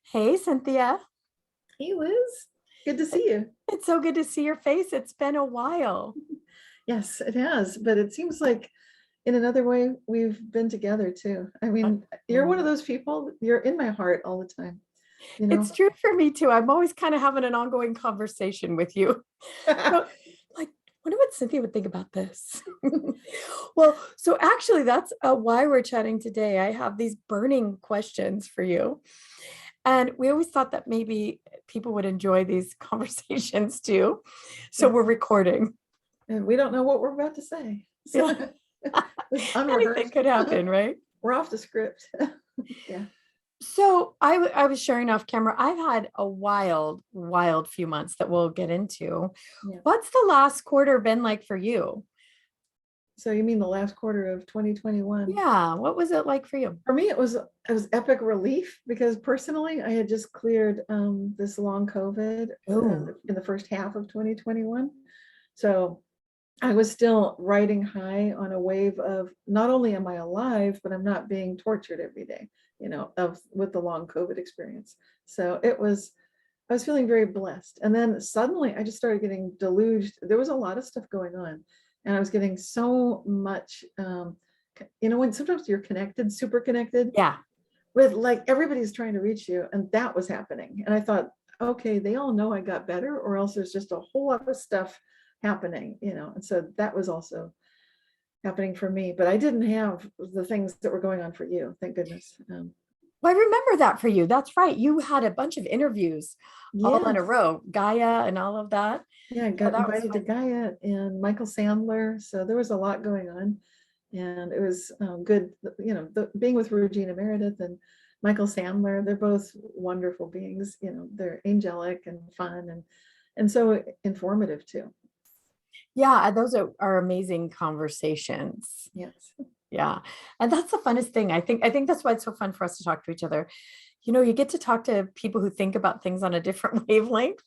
Hey, Cynthia. Hey, Liz. Good to see you. It's so good to see your face. It's been a while. Yes, it has, but it seems like in another way we've been together too. I mean, you're one of Mm. those people, you're in my heart all the time, you It's know? true for me too. I'm always kind of having an ongoing conversation with you. So, like, wonder what Cynthia would think about this. Well, so actually, that's why we're chatting today. I have these burning questions for you. And we always thought that maybe people would enjoy these conversations too. So we're Yes. recording. And we don't know what we're about to say. Yeah. So it's Anything unrehearsed. could happen, right? We're off the script. Yeah. So I was sharing off camera. I've had a wild few months that we'll get into. Yeah. What's the last quarter been like for you? So you mean the last quarter of 2021? Yeah, what was it like for you? For me, it was epic relief because personally, I had just cleared this long COVID Oh, in the first half of 2021. So I was still riding high on a wave of not only am I alive, but I'm not being tortured every day, of with the long COVID experience. So I was feeling very blessed. And then suddenly I just started getting deluged. There was a lot of stuff going on, and I was getting so much, when sometimes you're connected, super connected yeah. with like everybody's trying to reach you, and that was happening. And I thought, okay, they all know I got better, or else there's just a whole lot of stuff happening. And so that was also happening for me, but I didn't have the things that were going on for you, thank goodness. Well, I remember that for you. That's right. You had a bunch of interviews all in a Yes. row, Gaia and all of that. Yeah, I Yeah, got that was invited to fun. Gaia and Michael Sandler, so there was a lot going on, and it was good. Being with Regina Meredith and Michael Sandler, they're both wonderful beings. They're angelic and fun, and so informative too. Yeah, those are amazing conversations. Yes, Yeah. And that's the funnest thing. I think that's why it's so fun for us to talk to each other. You get to talk to people who think about things on a different wavelength,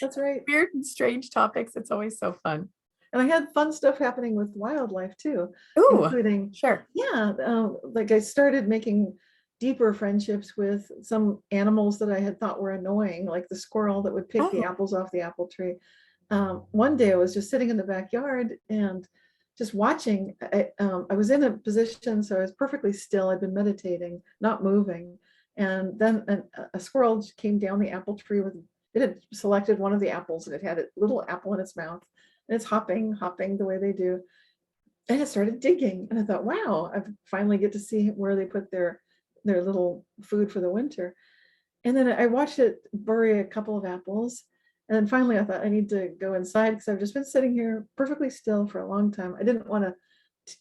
that's right. weird and strange topics. It's always so fun. And I had fun stuff happening with wildlife too, Ooh, including, sure. yeah, like I started making deeper friendships with some animals that I had thought were annoying, like the squirrel that would pick the Oh, apples off the apple tree. One day I was just sitting in the backyard and just watching. I was in a position, so I was perfectly still. I'd been meditating, not moving. And then a squirrel came down the apple tree it had selected one of the apples, and it had a little apple in its mouth, and it's hopping the way they do. And it started digging, and I thought, wow, I finally get to see where they put their little food for the winter. And then I watched it bury a couple of apples. And then finally I thought I need to go inside because I've just been sitting here perfectly still for a long time. I didn't want to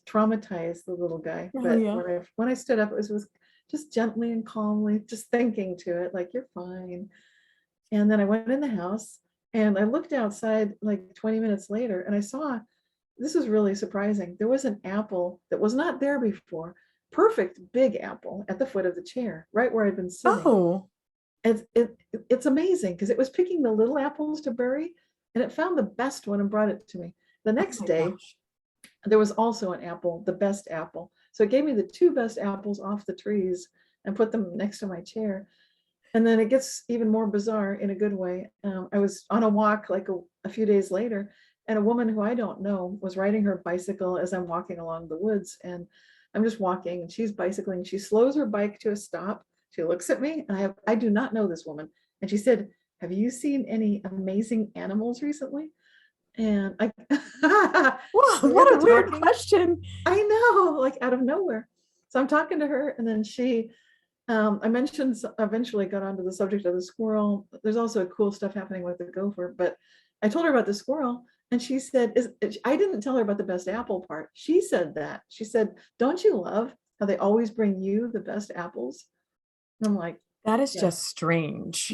traumatize the little guy, oh but yeah. when I stood up, it was just gently and calmly, just thinking to it, like, you're fine. And then I went in the house and I looked outside like 20 minutes later, and I saw, this was really surprising. There was an apple that was not there before, perfect big apple at the foot of the chair, right where I'd been sitting. Oh, It's amazing because it was picking the little apples to bury, and it found the best one and brought it to me. The oh next my day, gosh. there was also an apple, the best apple. So it gave me the two best apples off the trees and put them next to my chair. And then it gets even more bizarre in a good way. I was on a walk like a few days later, and a woman who I don't know was riding her bicycle as I'm walking along the woods. And I'm just walking, and she's bicycling. She slows her bike to a stop. She looks at me, and I do not know this woman. And she said, "Have you seen any amazing animals recently?" And Wow, we got what to a weird talking. question. I know, like out of nowhere. So I'm talking to her, and then I mentioned, eventually got onto the subject of the squirrel. There's also cool stuff happening with the gopher, but I told her about the squirrel, and she said, I didn't tell her about the best apple part. She said that. She said, "Don't you love how they always bring you the best apples?" And I'm like, That is yeah, just strange.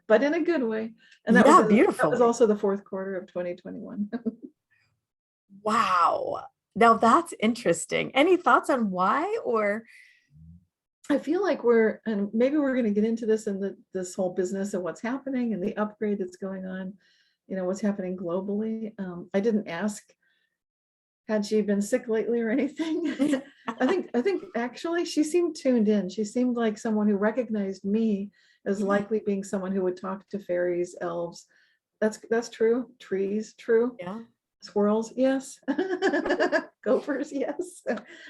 but in a good way. And Yeah, that was beautifully. also the fourth quarter of 2021. Wow. Now that's interesting. Any thoughts on why or I feel like and maybe we're going to get into this in this whole business of what's happening and the upgrade that's going on, what's happening globally. I didn't ask had she been sick lately or anything. I think actually she seemed tuned in. She seemed like someone who recognized me as Yeah. likely being someone who would talk to fairies, elves. That's true. Trees, true. Yeah. Squirrels, yes. Gophers, yes.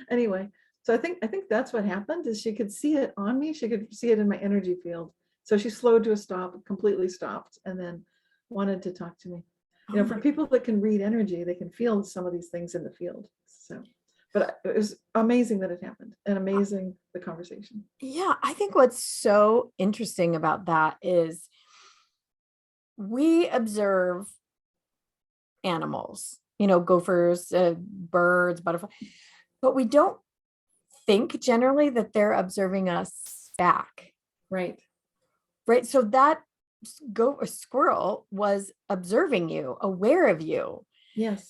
Anyway, so I think that's what happened is she could see it on me. She could see it in my energy field. So she slowed to a stop, completely stopped, and then wanted to talk to me. Oh For my, people that can read energy, they can feel some of these things in the field. So, but it was amazing that it happened and amazing the conversation. yeah. I think what's so interesting about that is we observe animals, gophers, birds, butterflies, but we don't think generally that they're observing us back. Right. Right. So that a squirrel was observing you, aware of you, Yes.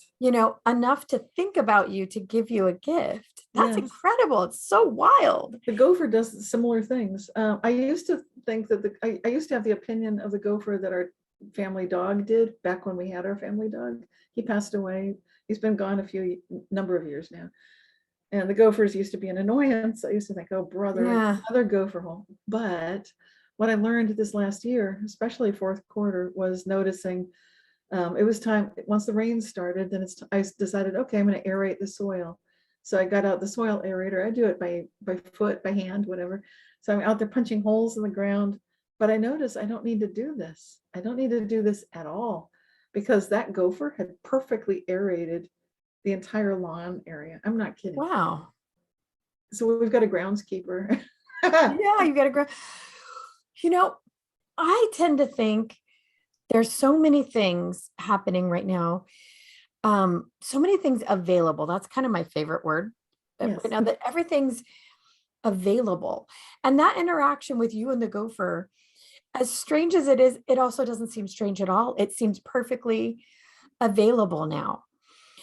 enough to think about you to give you a gift. That's Yes. incredible. It's so wild. The gopher does similar things. I used to think that I used to have the opinion of the gopher that our family dog did back when we had our family dog. He passed away. He's been gone number of years now. And the gophers used to be an annoyance. I used to think, oh, brother, Yeah. another gopher hole. But what I learned this last year, especially fourth quarter, was noticing it was time, once the rain started, then I decided, okay, I'm going to aerate the soil. So I got out the soil aerator. I do it by foot, by hand, whatever. So I'm out there punching holes in the ground. But I noticed I don't need to do this. I don't need to do this at all because that gopher had perfectly aerated the entire lawn area. I'm not kidding. Wow. So we've got a groundskeeper. Yeah, you got to grow. I tend to think there's so many things happening right now. So many things available. That's kind of my favorite word. Yes. Right now that everything's available. And that interaction with you and the gopher, as strange as it is, it also doesn't seem strange at all. It seems perfectly available now.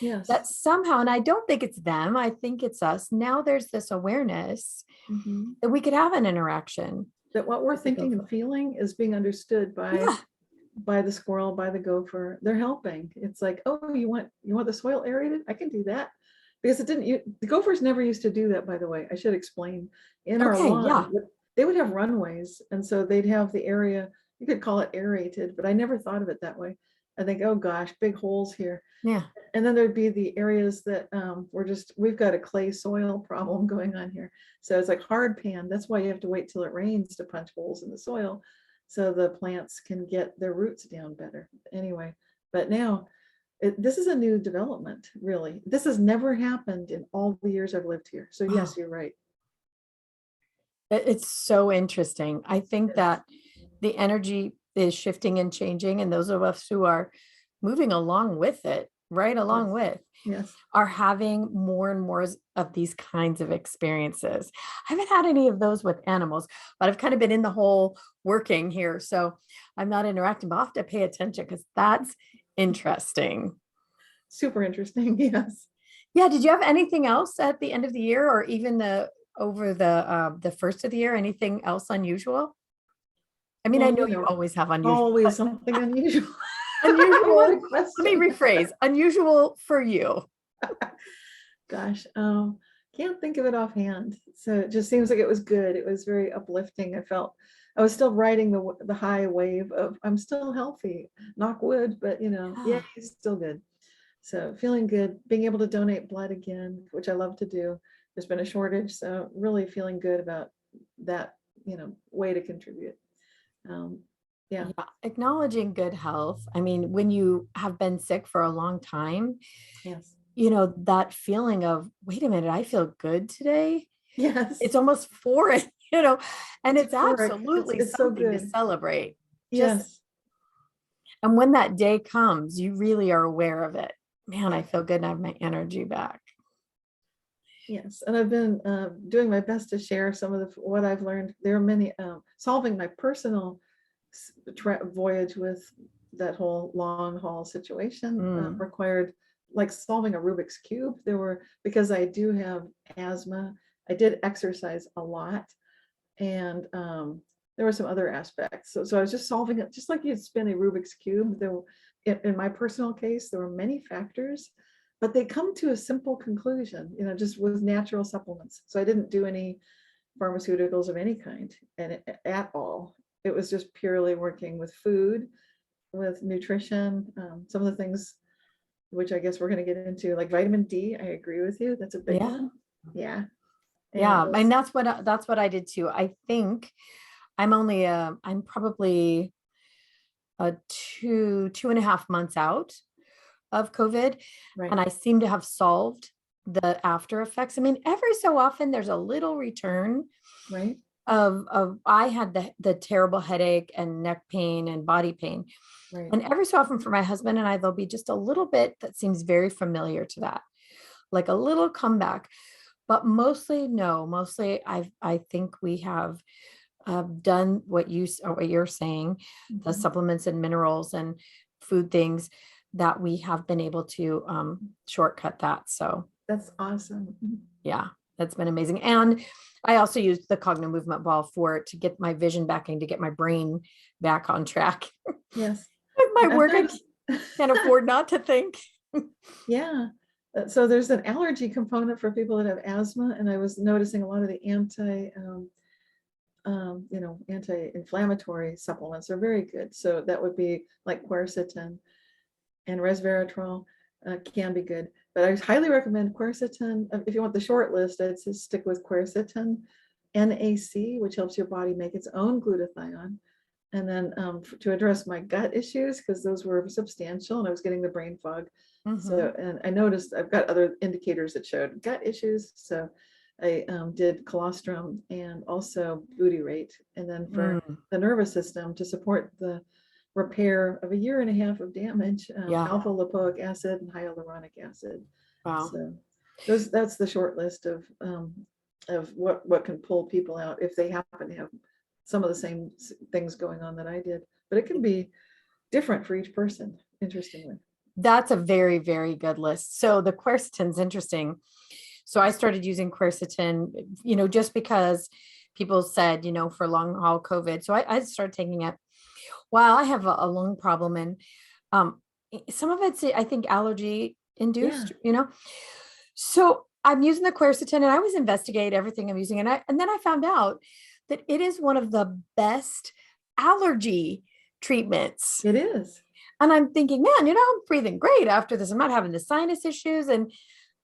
Yes. That somehow, and I don't think it's them, I think it's us. Now there's this awareness Mhm. that we could have an interaction. That what we're with the thinking and gopher. feeling is being understood Yeah. by the squirrel, by the gopher. They're helping. It's like, oh, you want the soil aerated? I can do that. Because the gophers never used to do that, by the way. I should explain. In our Okay. Yeah. lawn, they would have runways, and so they'd have the area, you could call it aerated, but I never thought of it that way. I think, oh gosh, big holes here. Yeah. And then there'd be the areas that we've got a clay soil problem going on here. So it's like hard pan. That's why you have to wait till it rains to punch holes in the soil so the plants can get their roots down better. Anyway, but now this is a new development, really. This has never happened in all the years I've lived here. So yes, you're right. It's so interesting. I think that the energy is shifting and changing, and those of us who are moving along with it, right along with, Yes. are having more and more of these kinds of experiences. I haven't had any of those with animals, but I've kind of been in the whole working here. So I'm not interacting, but I'll have to pay attention because that's interesting. Super interesting. Yes. Yeah. Did you have anything else at the end of the year or even over the first of the year? Anything else unusual? I mean, I Well, know you always have unusual. always something unusual. Unusual. What a Let question. me rephrase. Unusual for you. Gosh, can't think of it offhand. So it just seems like it was good. It was very uplifting. I felt I was still riding the high wave of I'm still healthy, knock wood, but yeah, it's still good. So feeling good, being able to donate blood again, which I love to do. There's been a shortage, so really feeling good about that, way to contribute. Yeah. Acknowledging good health. I mean, when you have been sick for a long time, Yes. that feeling of, wait a minute, I feel good today. Yes. It's almost foreign, and it's euphoric. absolutely It's so something to good. celebrate. Yes. And when that day comes, you really are aware of it. Man, I feel good and I have my energy back. Yes, and I've been doing my best to share some of what I've learned. There are many solving my personal voyage with that whole long haul situation required like solving a Rubik's Cube. Because I do have asthma, I did exercise a lot, and there were some other aspects. So I was just solving it, just like you'd spin a Rubik's Cube. In my personal case, there were many factors but they come to a simple conclusion, just with natural supplements. So I didn't do any pharmaceuticals of any kind at all. It was just purely working with food, with nutrition, some of the things which I guess we're going to get into, like vitamin D. I agree with you. That's a big one. Yeah. Yeah. And that's what I did too. I think I'm probably 2.5 months out of COVID. Right. And I seem to have solved the after effects. I mean, every so often there's a little return. Right. Of I had the terrible headache and neck pain and body pain. Right. And every so often for my husband and I, there'll be just a little bit that seems very familiar to that, like a little comeback. But mostly, no, I think we have done what you're saying, the supplements and minerals and food things that we have been able to shortcut that. So that's awesome. Yeah, that's been amazing. And I also used the Cognomovement ball to get my vision back and to get my brain back on track. Yes. With my work, I can't afford not to think. Yeah. So there's an allergy component for people that have asthma, and I was noticing a lot of the anti-inflammatory supplements are very good. So that would be like quercetin and resveratrol can be good. But I highly recommend quercetin. If you want the short list, I'd say stick with quercetin, NAC, which helps your body make its own glutathione. And then to address my gut issues, because those were substantial and I was getting the brain fog. So, and I noticed I've got other indicators that showed gut issues. So I did colostrum and also butyrate. And then for the nervous system, to support the repair of 1.5 years of damage, alpha lipoic acid and hyaluronic acid. Wow. So that's the short list of what can pull people out if they happen to have some of the same things going on that I did. But it can be different for each person, interestingly. That's a very, very good list. So the quercetin's interesting. So I started using quercetin, just because people said, for long haul COVID. So I started taking it. Well, I have a lung problem, and some of it's, I think, allergy induced, So I'm using the quercetin, and I always investigate everything I'm using. And then I found out that it is one of the best allergy treatments. It is. And I'm thinking, man, I'm breathing great after this. I'm not having the sinus issues. And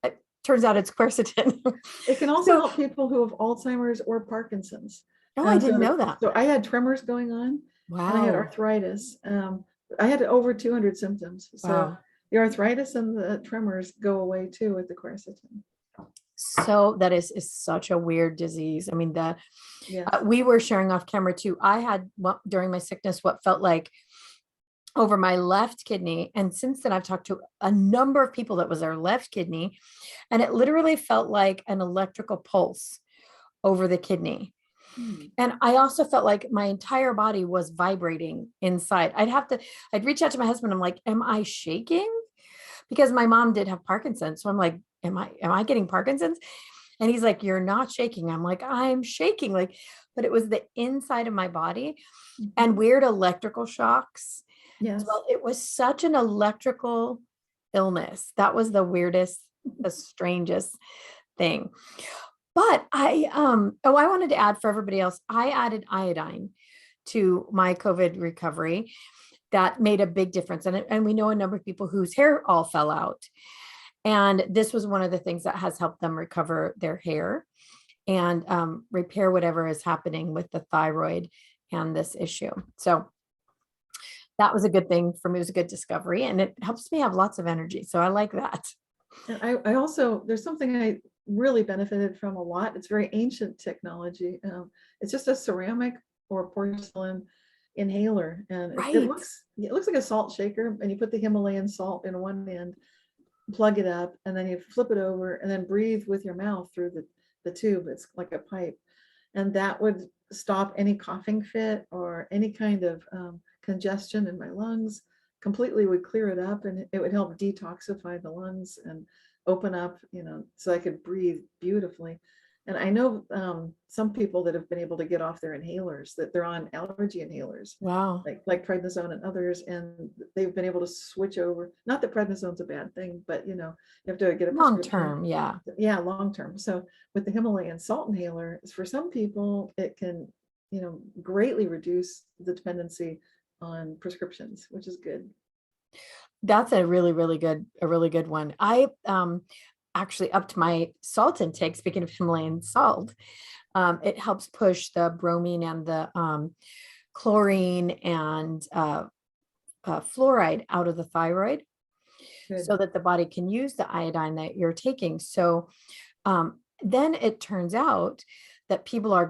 it turns out it's quercetin. It can also help people who have Alzheimer's or Parkinson's. Oh, I didn't know that. So I had tremors going on. Wow. And I had arthritis. I had over 200 symptoms. So the arthritis and the tremors go away too with the quercetin. So that is such a weird disease. I mean, we were sharing off camera too. I had during my sickness what felt like over my left kidney. And since then, I've talked to a number of people that was their left kidney, and it literally felt like an electrical pulse over the kidney. And I also felt like my entire body was vibrating inside. I'd reach out to my husband. I'm like, am I shaking? Because my mom did have Parkinson's. So I'm like, am I getting Parkinson's? And he's like, you're not shaking. I'm like, I'm shaking. But it was the inside of my body and weird electrical shocks. Yes. Well, it was such an electrical illness. That was the weirdest, the strangest thing. But I wanted to add for everybody else, I added iodine to my COVID recovery. That made a big difference. And we know a number of people whose hair all fell out. And this was one of the things that has helped them recover their hair and repair whatever is happening with the thyroid and this issue. So that was a good thing for me. It was a good discovery, and it helps me have lots of energy. So I like that. And I also, there's something I really benefited from a lot. It's very ancient technology. It's just a ceramic or porcelain inhaler, and it looks like a salt shaker, and you put the Himalayan salt in one end, plug it up, and then you flip it over and then breathe with your mouth through the tube. It's like a pipe, and that would stop any coughing fit or any kind of congestion in my lungs. Completely would clear it up, and it would help detoxify the lungs and open up, so I could breathe beautifully. And I know some people that have been able to get off their inhalers, that they're on allergy inhalers, Wow. like prednisone and others, and they've been able to switch over. Not that prednisone's a bad thing, but you have to get a Long prescription. term, yeah. Yeah, long term. So with the Himalayan salt inhaler, for some people, it can, greatly reduce the dependency on prescriptions, which is good. That's a really good one. I actually upped my salt intake. Speaking of Himalayan salt, it helps push the bromine and the chlorine and fluoride out of the thyroid, Good. so that the body can use the iodine that you're taking. So then it turns out that people are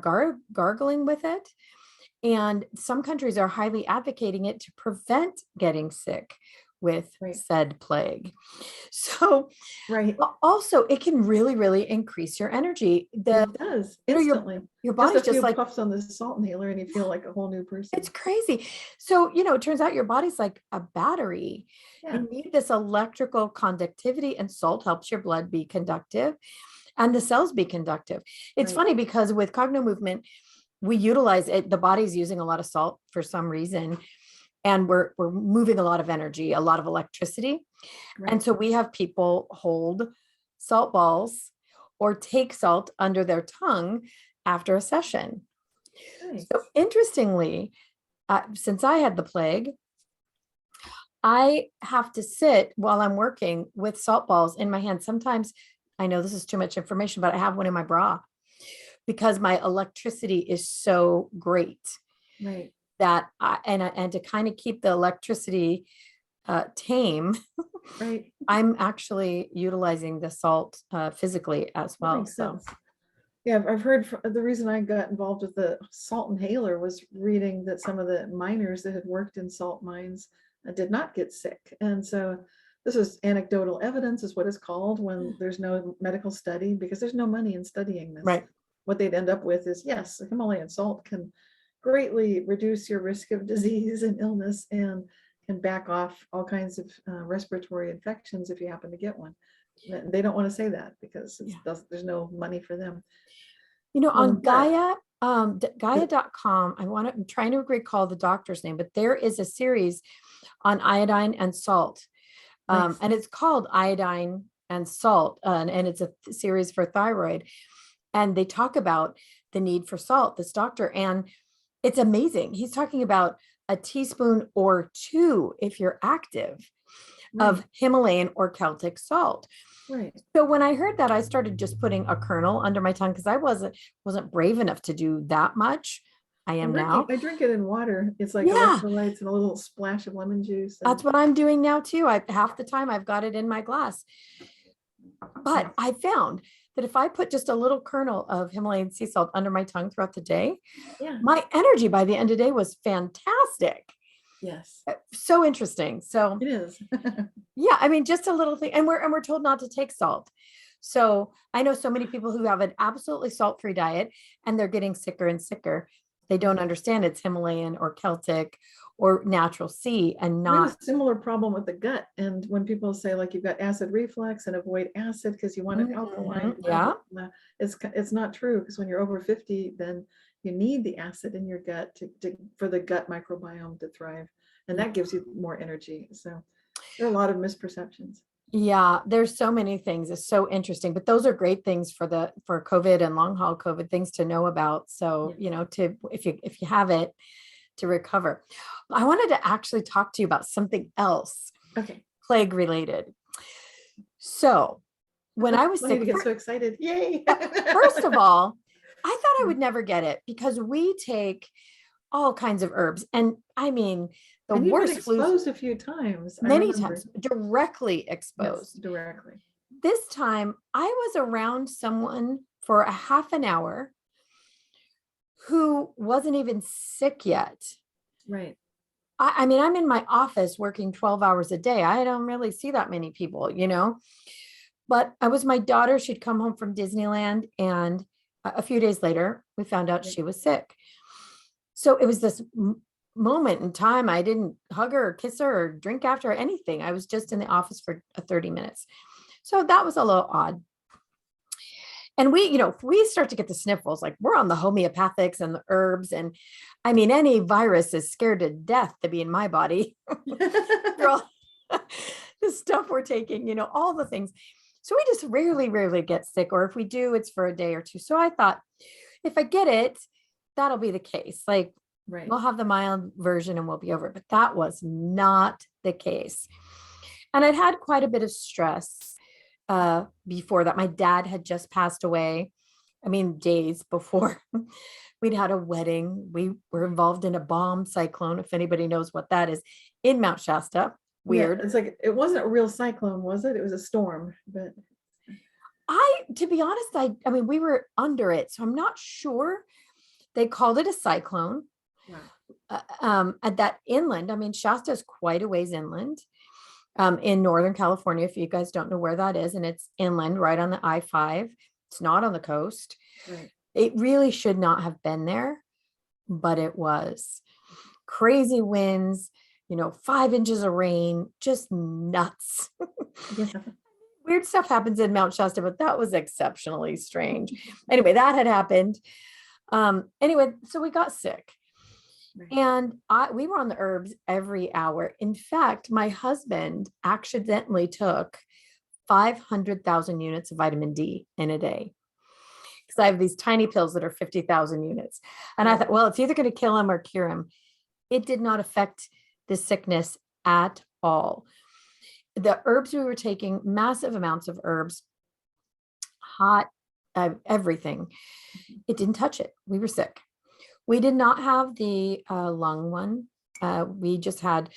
gargling with it. And some countries are highly advocating it to prevent getting sick with said plague. So also it can really increase your energy. It does instantly. Your body's just like puffs on the salt inhaler and you feel like a whole new person. It's crazy. So, it turns out your body's like a battery. Yeah. You need this electrical conductivity, and salt helps your blood be conductive and the cells be conductive. It's funny because with Cognomovement, we utilize it. The body's using a lot of salt for some reason, and we're moving a lot of energy, a lot of electricity. And so we have people hold salt balls or take salt under their tongue after a session. Nice. So interestingly, since I had the plague, I have to sit while I'm working with salt balls in my hand. Sometimes, I know this is too much information, but I have one in my bra because my electricity is so great. Right. That and to kind of keep the electricity tame, I'm actually utilizing the salt physically as well. So yeah, I've heard the reason I got involved with the salt inhaler was reading that some of the miners that had worked in salt mines did not get sick. And so this is anecdotal evidence, is what it's called when there's no medical study, because there's no money in studying this. Right. What they'd end up with is, yes, the Himalayan salt can greatly reduce your risk of disease and illness and can back off all kinds of respiratory infections if you happen to get one. They don't want to say that because there's no money for them. On Gaia, Gaia.com, I'm trying to recall the doctor's name, but there is a series on iodine and salt. And it's called Iodine and Salt, and it's a series for thyroid. And they talk about the need for salt, this doctor, and it's amazing. He's talking about a teaspoon or 2, if you're active, of Himalayan or Celtic salt. Right. So when I heard that, I started just putting a kernel under my tongue because I wasn't brave enough to do that much. I am now. I drink it in water. It's like electrolytes and a little splash of lemon juice. That's what I'm doing now too. Half the time I've got it in my glass. But I found that if I put just a little kernel of Himalayan sea salt under my tongue throughout the day, my energy by the end of the day was fantastic. Yes. So interesting. So it is. Yeah, I mean, just a little thing. And we're told not to take salt. So I know so many people who have an absolutely salt-free diet and they're getting sicker and sicker. They don't understand it's Himalayan or Celtic or natural sea and not. I have a similar problem with the gut. And when people say like you've got acid reflux and avoid acid because you want an alkaline, it's not true, because when you're over 50, then you need the acid in your gut for the gut microbiome to thrive. And that gives you more energy. So there are a lot of misperceptions. Yeah, there's so many things. It's so interesting, but those are great things for COVID and long haul COVID, things to know about. So, if you have it, to recover. I wanted to actually talk to you about something else. Okay. Plague related. So when I was sick, to get so excited. Yay. First of all, I thought I would never get it because we take all kinds of herbs. And I mean, the worst exposed a few times. Many times, directly exposed. Yes, directly. This time I was around someone for a half an hour who wasn't even sick yet. Right. I mean, I'm in my office working 12 hours a day. I don't really see that many people, but I was my daughter. She'd come home from Disneyland, and a few days later, we found out she was sick. So it was this moment in time. I didn't hug her or kiss her or drink after her or anything. I was just in the office for 30 minutes. So that was a little odd. And if we start to get the sniffles, like we're on the homeopathics and the herbs. And I mean, any virus is scared to death to be in my body. All the stuff we're taking, all the things. So we just rarely get sick. Or if we do, it's for a day or two. So I thought, if I get it, that'll be the case. Like, Right. we'll have the mild version and we'll be over it. But that was not the case. And I'd had quite a bit of stress before that. My dad had just passed away. I mean, days before. We'd had a wedding. We were involved in a bomb cyclone, if anybody knows what that is, in Mount Shasta. Weird. Yeah, it's like, it wasn't a real cyclone, was it? It was a storm, but To be honest, I mean, we were under it, so I'm not sure. They called it a cyclone. wow. At that inland. I mean, Shasta is quite a ways inland, in Northern California, if you guys don't know where that is, and it's inland right on the I-5. It's not on the coast. Right. It really should not have been there, but it was. Crazy winds, 5 inches of rain, just nuts. Yeah. Weird stuff happens in Mount Shasta, but that was exceptionally strange. Anyway, that had happened. Anyway, so we got sick. Right. And we were on the herbs every hour. In fact, my husband accidentally took 500,000 units of vitamin D in a day. Because I have these tiny pills that are 50,000 units. And I thought, well, it's either going to kill him or cure him. It did not affect the sickness at all. The herbs we were taking, massive amounts of herbs, hot, everything. It didn't touch it. We were sick. We did not have the lung one. We just had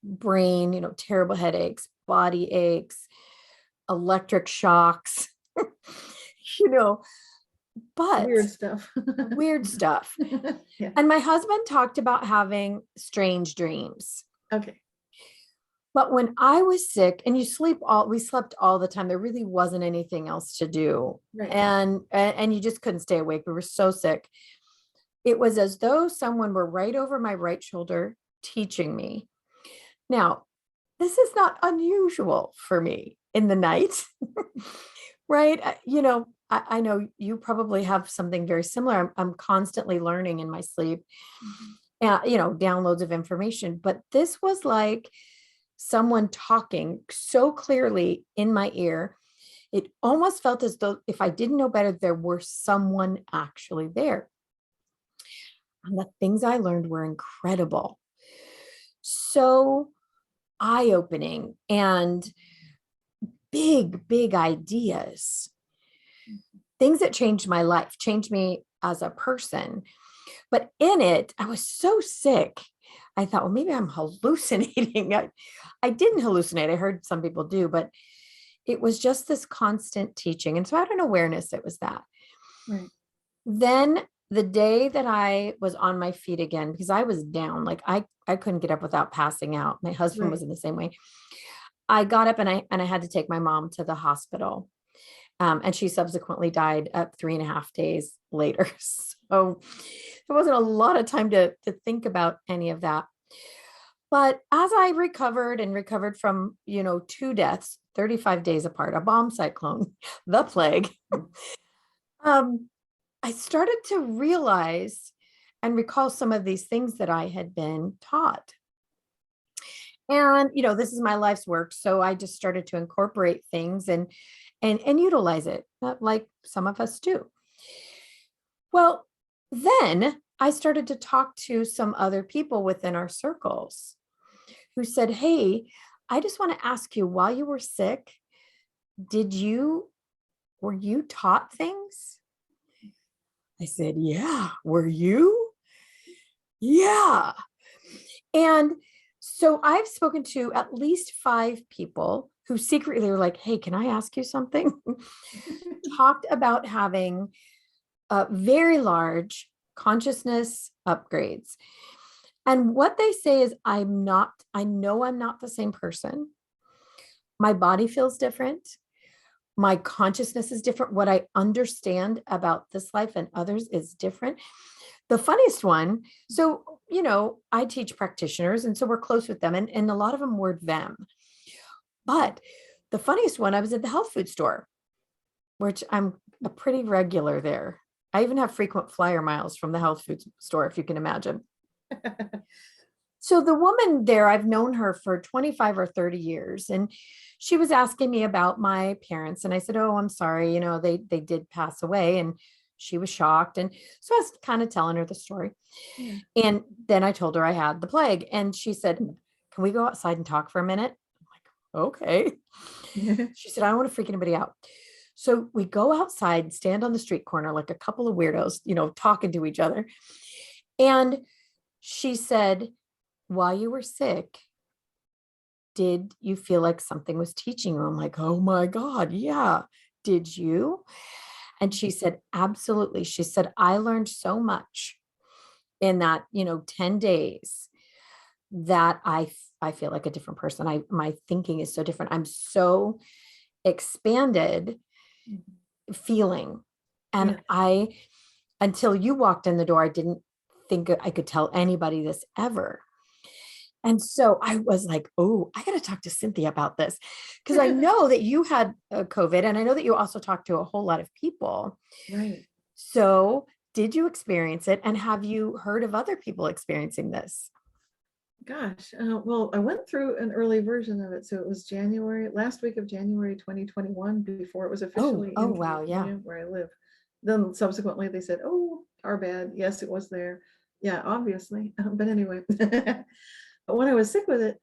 brain, terrible headaches, body aches, electric shocks, but Weird stuff. weird stuff. Yeah. And my husband talked about having strange dreams. Okay. But when I was sick, and we slept all the time. There really wasn't anything else to do. Right. And you just couldn't stay awake. We were so sick. It was as though someone were right over my right shoulder teaching me. Now, this is not unusual for me in the night, right? I know you probably have something very similar. I'm constantly learning in my sleep, downloads of information. But this was like someone talking so clearly in my ear. It almost felt as though if I didn't know better, there were someone actually there. And the things I learned were incredible. So eye-opening and big ideas. Things that changed my life, changed me as a person. But in it, I was so sick. I thought, well, maybe I'm hallucinating. I didn't hallucinate. I heard some people do, but it was just this constant teaching. And so I had an awareness it was that. Right. Then the day that I was on my feet again, because I was down, like I couldn't get up without passing out. My husband Right. was in the same way. I got up and I had to take my mom to the hospital. And she subsequently died 3.5 days later. So there wasn't a lot of time to think about any of that. But as I recovered from, 2 deaths, 35 days apart, a bomb cyclone, the plague, I started to realize and recall some of these things that I had been taught. And, this is my life's work. So I just started to incorporate things and utilize it, like some of us do. Well, then I started to talk to some other people within our circles who said, hey, I just want to ask you, while you were sick, were you taught things? I said, yeah. Were you? Yeah. And so I've spoken to at least 5 people who secretly were like, hey, can I ask you something? Talked about having very large consciousness upgrades. And what they say is, I know I'm not the same person. My body feels different. My consciousness is different. What I understand about this life and others is different. The funniest one, so, I teach practitioners, and so we're close with them, and a lot of them were them. But the funniest one, I was at the health food store which I'm a pretty regular there. I even have frequent flyer miles from the health food store, if you can imagine. So the woman there, I've known her for 25 or 30 years, and she was asking me about my parents. And I said, oh, I'm sorry, they did pass away. And she was shocked. And so I was kind of telling her the story. Yeah. And then I told her I had the plague. And she said, can we go outside and talk for a minute? I'm like, okay. She said, I don't want to freak anybody out. So we go outside, stand on the street corner like a couple of weirdos, talking to each other. And she said, while you were sick, did you feel like something was teaching you? I'm like, oh my God, yeah. Did you? And she said, absolutely. She said, I learned so much in that, 10 days that I feel like a different person. My thinking is so different. I'm so expanded feeling. And until you walked in the door, I didn't think I could tell anybody this ever. And so I was like, oh, I got to talk to Cynthia about this, because I know that you had COVID, and I know that you also talked to a whole lot of people. Right. So did you experience it? And have you heard of other people experiencing this? Gosh, well, I went through an early version of it. So it was last week of January 2021, before it was officially in wow, yeah. California, where I live. Then subsequently they said, oh, our bad. Yes, it was there. Yeah, obviously. But anyway, but when I was sick with it,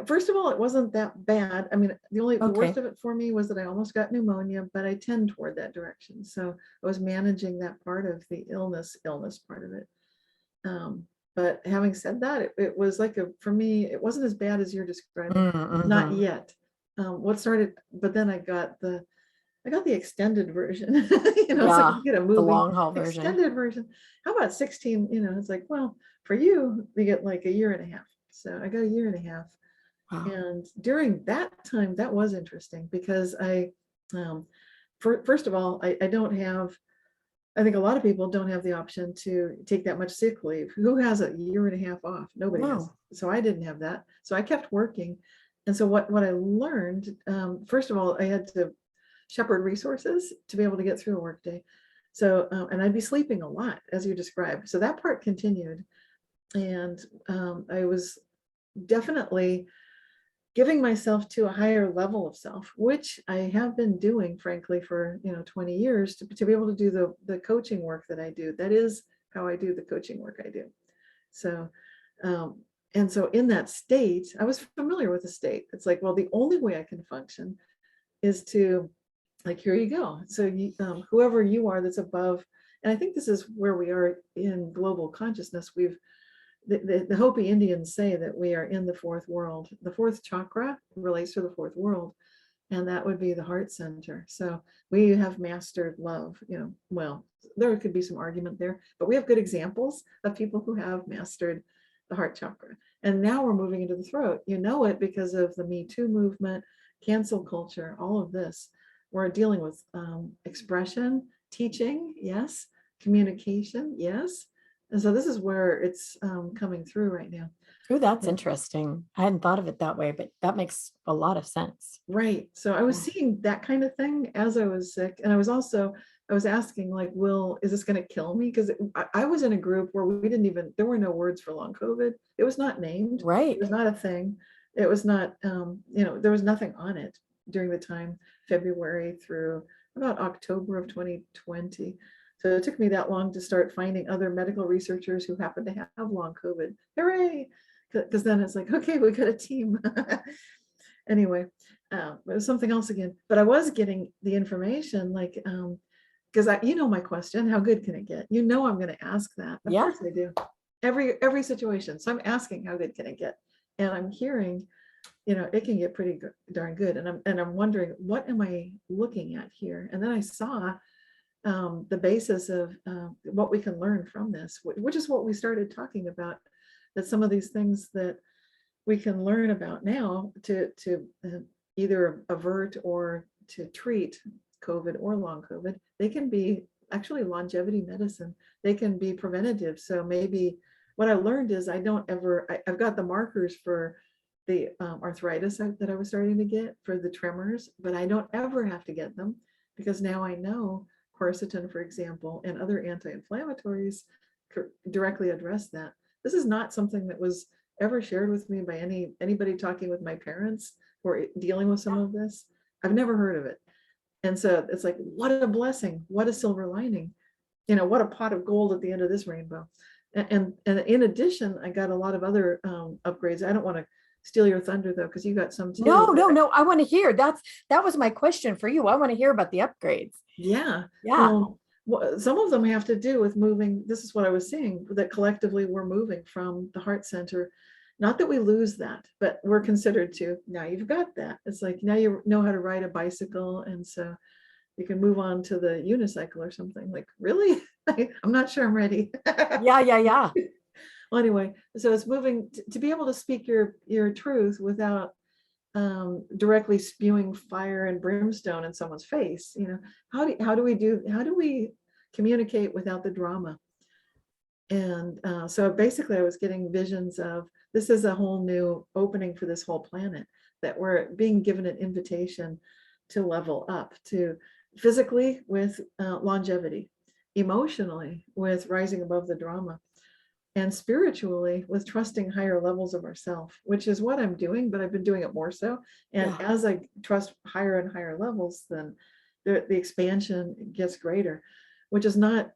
first of all, it wasn't that bad. I mean, the worst of it for me was that I almost got pneumonia, but I tend toward that direction. So I was managing that part of the illness part of it. But having said that, it was like for me, it wasn't as bad as you're describing. Not yet. But then I got the extended version. So you get a movie, the long haul version. Extended version. How about 16? It's like, well, for you, we get like a year and a half. So I got a year and a half. Wow. And during that time, that was interesting because first of all, I think a lot of people don't have the option to take that much sick leave. Who has a year and a half off? Nobody has. So I didn't have that. So I kept working. And so what I learned, first of all, I had to shepherd resources to be able to get through a workday. So, and I'd be sleeping a lot, as you described. So that part continued. And I was definitely giving myself to a higher level of self, which I have been doing, frankly, for 20 years to be able to do the coaching work that I do. That is how I do the coaching work I do. So, and so in that state, I was familiar with the state. It's like, well, the only way I can function is to, like, here you go. So whoever you are that's above, and I think this is where we are in global consciousness. The Hopi Indians say that we are in the fourth world. The fourth chakra relates to the fourth world, and that would be the heart center. So we have mastered love. Well, there could be some argument there, but we have good examples of people who have mastered the heart chakra. And now we're moving into the throat. It because of the Me Too movement, cancel culture, all of this. We're dealing with expression, teaching, yes, communication, yes. And so this is where it's coming through right now. Oh, that's interesting. I hadn't thought of it that way, but that makes a lot of sense. Right. So I was seeing that kind of thing as I was sick. And I was asking, like, is this going to kill me? Because I was in a group where there were no words for long COVID. It was not named. Right. It was not a thing. It was not, there was nothing on it during the time, February through about October of 2020. So it took me that long to start finding other medical researchers who happen to have long COVID. Hooray! Because then it's like, okay, we got a team. Anyway, it was something else again. But I was getting the information, like, because my question, how good can it get? I'm going to ask that. Of course I do. Every situation. So I'm asking, how good can it get? And I'm hearing, it can get pretty darn good. And I'm wondering, what am I looking at here? And then I saw the basis of what we can learn from this, which is what we started talking about, that some of these things that we can learn about now to either avert or to treat COVID or long COVID, they can be actually longevity medicine. They can be preventative. So maybe what I learned is I've got the markers for the arthritis that I was starting to get, for the tremors, but I don't ever have to get them. because now I know quercetin, for example, and other anti-inflammatories directly address that. This is not something that was ever shared with me by anybody talking with my parents who are dealing with some of this. I've never heard of it. And so it's like, what a blessing, what a silver lining, what a pot of gold at the end of this rainbow. And in addition, I got a lot of other upgrades. I don't want to steal your thunder though, because you got some too. No. I want to hear. That was my question for you. I want to hear about the upgrades. Yeah. Yeah. Well, some of them have to do with moving. This is what I was seeing, that collectively we're moving from the heart center. Not that we lose that, but we're considered to. Now you've got that. It's like now you know how to ride a bicycle, and so you can move on to the unicycle or something. Like, really? I'm not sure I'm ready. Yeah. Well, anyway, so it's moving to be able to speak your truth without directly spewing fire and brimstone in someone's face. How do we communicate without the drama? And so basically I was getting visions of, this is a whole new opening for this whole planet, that we're being given an invitation to level up, to physically with longevity, emotionally with rising above the drama, and spiritually with trusting higher levels of ourself, which is what I'm doing, but I've been doing it more so. And as I trust higher and higher levels, then the expansion gets greater, which is not,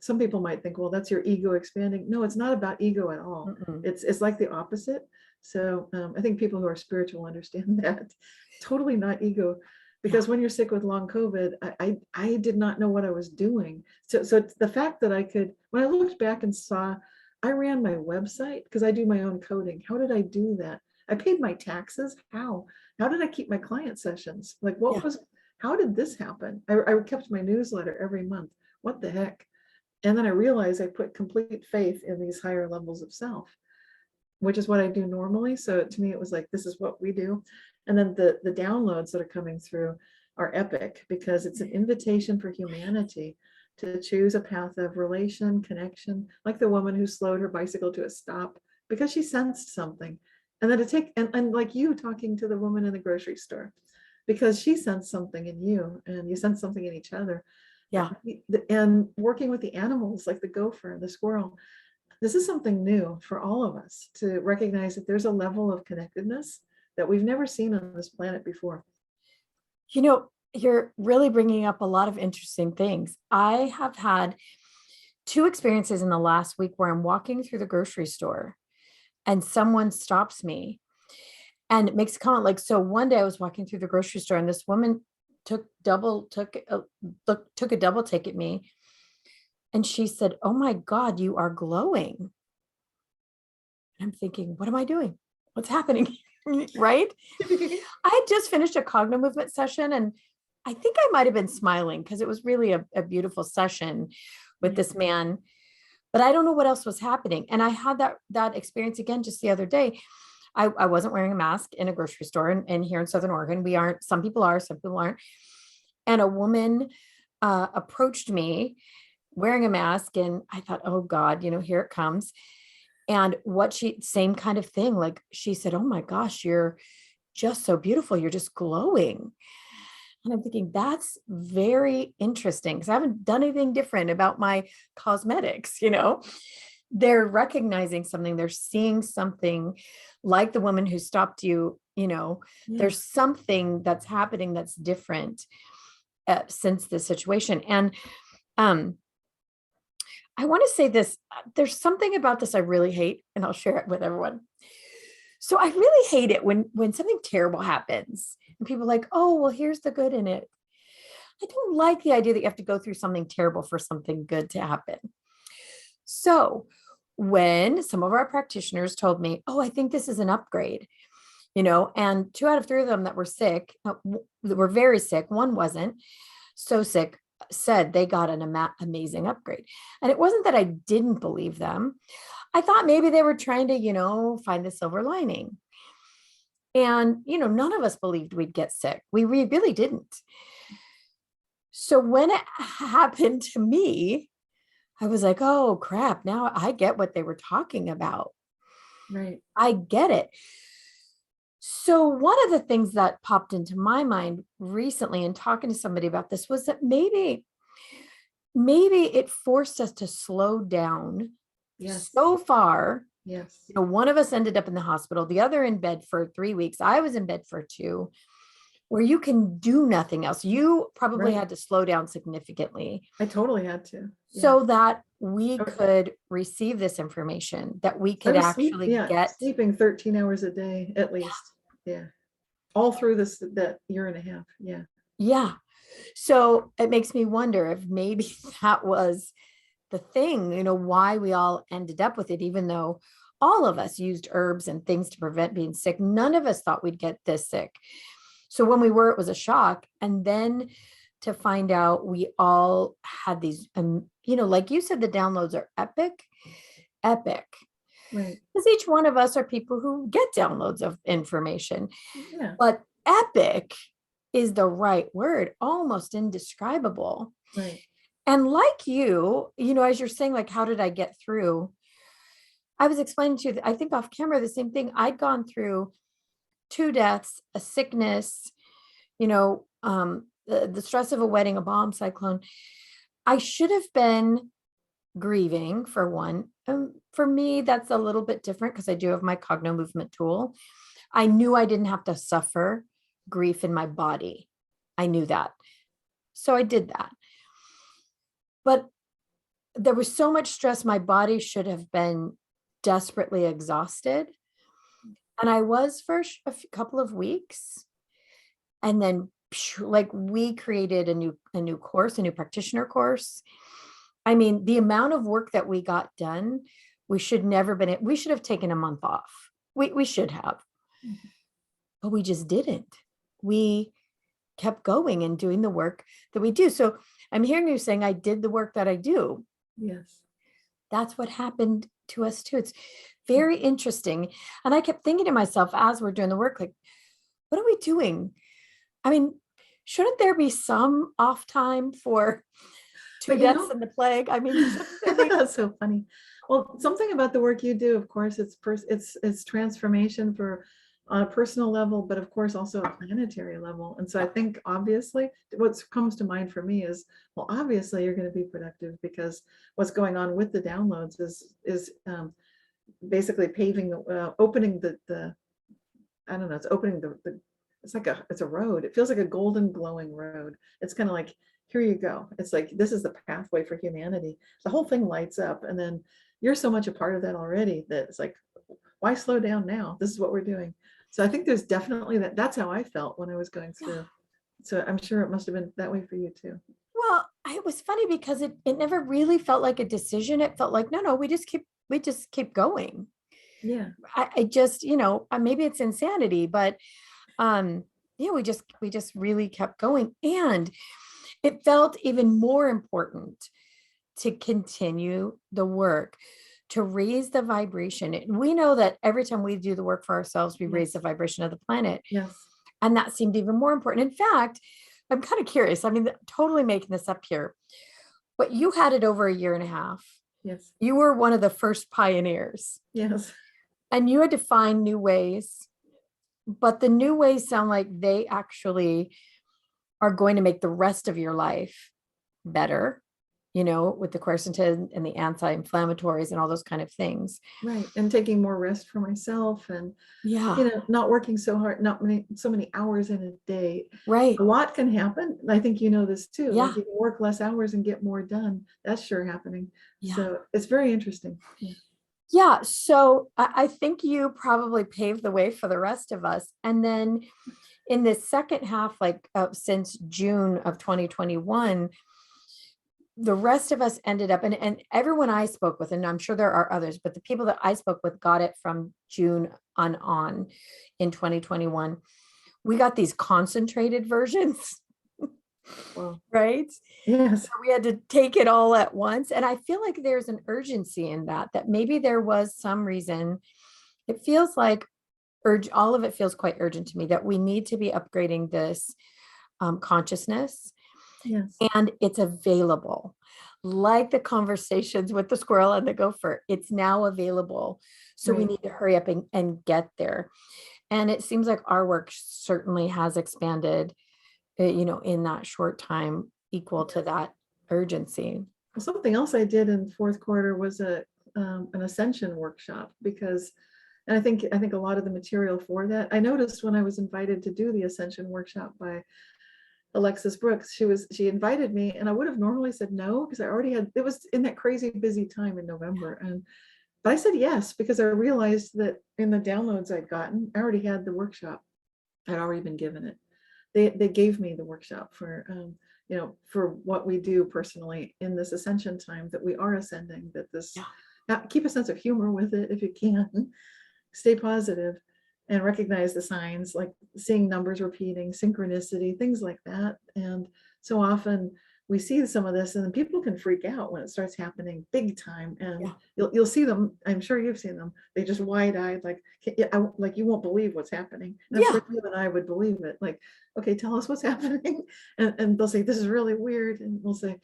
some people might think, well, that's your ego expanding. No, it's not about ego at all. It's like the opposite. So I think people who are spiritual understand that. Totally not ego. Because when you're sick with long COVID, I did not know what I was doing. So the fact that I could, when I looked back and saw, I ran my website because I do my own coding. How did I do that? I paid my taxes. How did I keep my client sessions? Like, how did this happen? I kept my newsletter every month. What the heck? And then I realized I put complete faith in these higher levels of self, which is what I do normally. So to me, it was like, this is what we do. And then the downloads that are coming through are epic, because it's an invitation for humanity to choose a path of relation, connection, like the woman who slowed her bicycle to a stop because she sensed something. And then to take, and like you talking to the woman in the grocery store, because she sensed something in you and you sense something in each other. Yeah. And working with the animals like the gopher, the squirrel, this is something new for all of us, to recognize that there's a level of connectedness that we've never seen on this planet before. You're really bringing up a lot of interesting things. I have had 2 experiences in the last week where I'm walking through the grocery store and someone stops me and makes a comment like, so one day I was walking through the grocery store and this woman took a double take at me. And she said, "Oh my God, you are glowing." And I'm thinking, what am I doing? What's happening? Right? I had just finished a Cognomovement session and I think I might've been smiling because it was really a beautiful session with this man, but I don't know what else was happening. And I had that experience again just the other day. I wasn't wearing a mask in a grocery store, and here in Southern Oregon, we aren't. Some people are, some people aren't. And a woman approached me wearing a mask, and I thought, oh God, here it comes. And same kind of thing. Like she said, "Oh my gosh, you're just so beautiful. You're just glowing." And I'm thinking, that's very interesting because I haven't done anything different about my cosmetics. They're recognizing something, they're seeing something, like the woman who stopped you, there's something that's happening that's different since the situation. And I want to say this, there's something about this I really hate, and I'll share it with everyone. So I really hate it when something terrible happens and people are like, "Oh, well, here's the good in it." I don't like the idea that you have to go through something terrible for something good to happen. So when some of our practitioners told me, "Oh, I think this is an upgrade," and 2 out of 3 of them that were sick, that were very sick, one wasn't so sick, said they got an amazing upgrade. And it wasn't that I didn't believe them. I thought maybe they were trying to, find the silver lining. And, none of us believed we'd get sick. We really didn't. So when it happened to me, I was like, oh crap, now I get what they were talking about. Right. I get it. So one of the things that popped into my mind recently in talking to somebody about this was that maybe it forced us to slow down Yes. so far. Yes. You know, one of us ended up in the hospital, the other in bed for 3 weeks. I was in bed for 2, where you can do nothing else. You probably Right. had to slow down significantly I totally had to. Yeah. so that we I could receive this information, that we I could was actually get. sleeping 13 hours a day at least. Yeah. All through that year and a half. Yeah. Yeah. So it makes me wonder if maybe that was the thing, you know, why we all ended up with it, even though all of us used herbs and things to prevent being sick. None of us thought we'd get this sick. So when we were, it was a shock. And then to find out we all had these, you know, like you said, the downloads are epic, epic. Right. Because each one of us are people who get downloads of information. Yeah. But epic is the right word, almost indescribable. Right. And like you know, as you're saying, like, how did I get through? I was explaining to you, I think off camera, the same thing. I'd gone through 2 deaths, a sickness, you know, the stress of a wedding, a bomb cyclone. I should have been grieving for one. For me, that's a little bit different because I do have my Cognomovement tool. I knew I didn't have to suffer grief in my body. I knew that. So I did that. But there was so much stress, my body should have been desperately exhausted. And I was for a couple of weeks. And then like we created a new course, a new practitioner course. I mean, the amount of work that we got done, we should have taken a month off. We should have, but we just didn't. We kept going and doing the work that we do. So I'm hearing you saying I did the work that I do. Yes. That's what happened to us too. It's very interesting. And I kept thinking to myself as we're doing the work, like, what are we doing? I mean, shouldn't there be some off time for 2 deaths and the plague? I mean, that's so funny. Well, something about the work you do, of course, it's transformation for on a personal level, but of course also a planetary level. And so I think obviously what comes to mind for me is, well, obviously you're going to be productive because what's going on with the downloads is basically paving opening the I don't know, it's opening the it's a road. It feels like a golden glowing road. It's kind of like, here you go. It's like, this is the pathway for humanity. The whole thing lights up. And then you're so much a part of that already that it's like, why slow down now? This is what we're doing. So I think there's definitely that's how I felt when I was going through. So I'm sure it must have been that way for you too. Well, it was funny because it never really felt like a decision. It felt like, no, we just keep going. Yeah. I just, you know, maybe it's insanity, but yeah, we just really kept going. And it felt even more important to continue the work, to raise the vibration. And we know that every time we do the work for ourselves, we raise the vibration of the planet. Yes. And that seemed even more important. In fact, I'm kind of curious. I mean, totally making this up here, but you had it over a year and a half. Yes. You were one of the first pioneers. Yes. And you had to find new ways, but the new ways sound like they actually are going to make the rest of your life better, you know, with the quercetin and the anti-inflammatories and all those kind of things. Right. And taking more rest for myself and, Yeah. you know, not working so hard, so many hours in a day. Right. A lot can happen. I think you know this too. Yeah. Like you can work less hours and get more done. That's sure happening. Yeah. So it's very interesting. Yeah. Yeah. So I think you probably paved the way for the rest of us. And then in the second half, like since June of 2021, the rest of us ended up, and everyone I spoke with, and I'm sure there are others, but the people that I spoke with got it from June on in 2021. We got these concentrated versions. Wow. Right? Yes. So we had to take it all at once. And I feel like there's an urgency in that maybe there was some reason. It feels like all of it feels quite urgent to me that we need to be upgrading this consciousness. Yes. And it's available. Like the conversations with the squirrel and the gopher, it's now available. So we need to hurry up and get there. And it seems like our work certainly has expanded, in that short time equal to that urgency. Something else I did in fourth quarter was an Ascension workshop, because, and I think a lot of the material for that, I noticed when I was invited to do the Ascension workshop by Alexis Brooks, she invited me, and I would have normally said no, because I already had, it was in that crazy busy time in November, but I said yes, because I realized that in the downloads I'd gotten, I already had the workshop. I'd already been given it. They gave me the workshop for for what we do personally in this ascension time, that we are ascending, that this, keep a sense of humor with it if you can, stay positive, and recognize the signs, like seeing numbers repeating, synchronicity, things like that. And so often we see some of this, and then people can freak out when it starts happening big time. And you'll see them, I'm sure you've seen them, they just wide-eyed, like you won't believe what's happening. And I'm sure you and I would believe it, like, okay, tell us what's happening. And they'll say, this is really weird, and we'll say,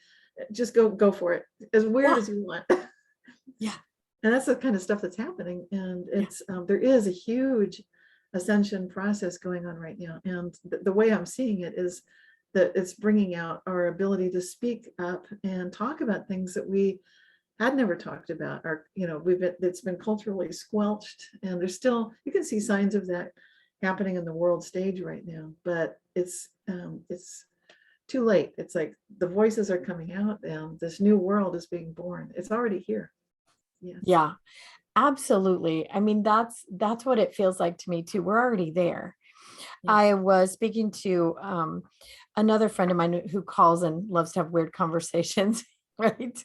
just go for it, as weird as you want. And that's the kind of stuff that's happening. And it's there is a huge ascension process going on right now. And the way I'm seeing it is that it's bringing out our ability to speak up and talk about things that we had never talked about, or it's been culturally squelched. And there's still, you can see signs of that happening in the world stage right now, but it's too late. It's like the voices are coming out, and this new world is being born. It's already here. Yeah, absolutely. I mean, that's what it feels like to me too. We're already there. I was speaking to another friend of mine who calls and loves to have weird conversations, right?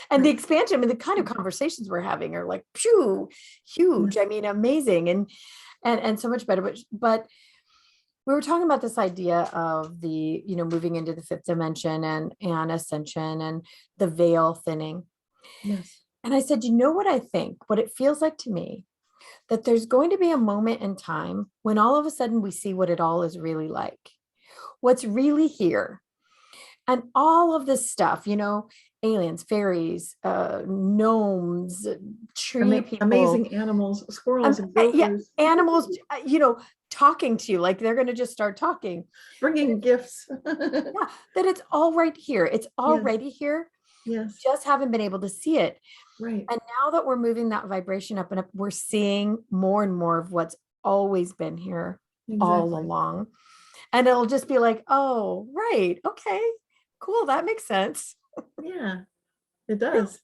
And the expansion, I mean, the kind of conversations we're having are like, phew, huge. I mean, amazing, and so much better. But we were talking about this idea of the, moving into the fifth dimension and ascension and the veil thinning. Yes. And I said, you know what I think? What it feels like to me, that there's going to be a moment in time when all of a sudden we see what it all is really like, what's really here. And all of this stuff, aliens, fairies, gnomes, tree people. Amazing animals, squirrels and gophers. Animals, talking to you, like they're going to just start talking. Bringing gifts. That it's all right here. It's already here. Yes. Just haven't been able to see it. Right. And now that we're moving that vibration up and up, we're seeing more and more of what's always been here all along. And it'll just be like, oh, right. Okay, cool. That makes sense. Yeah, it does.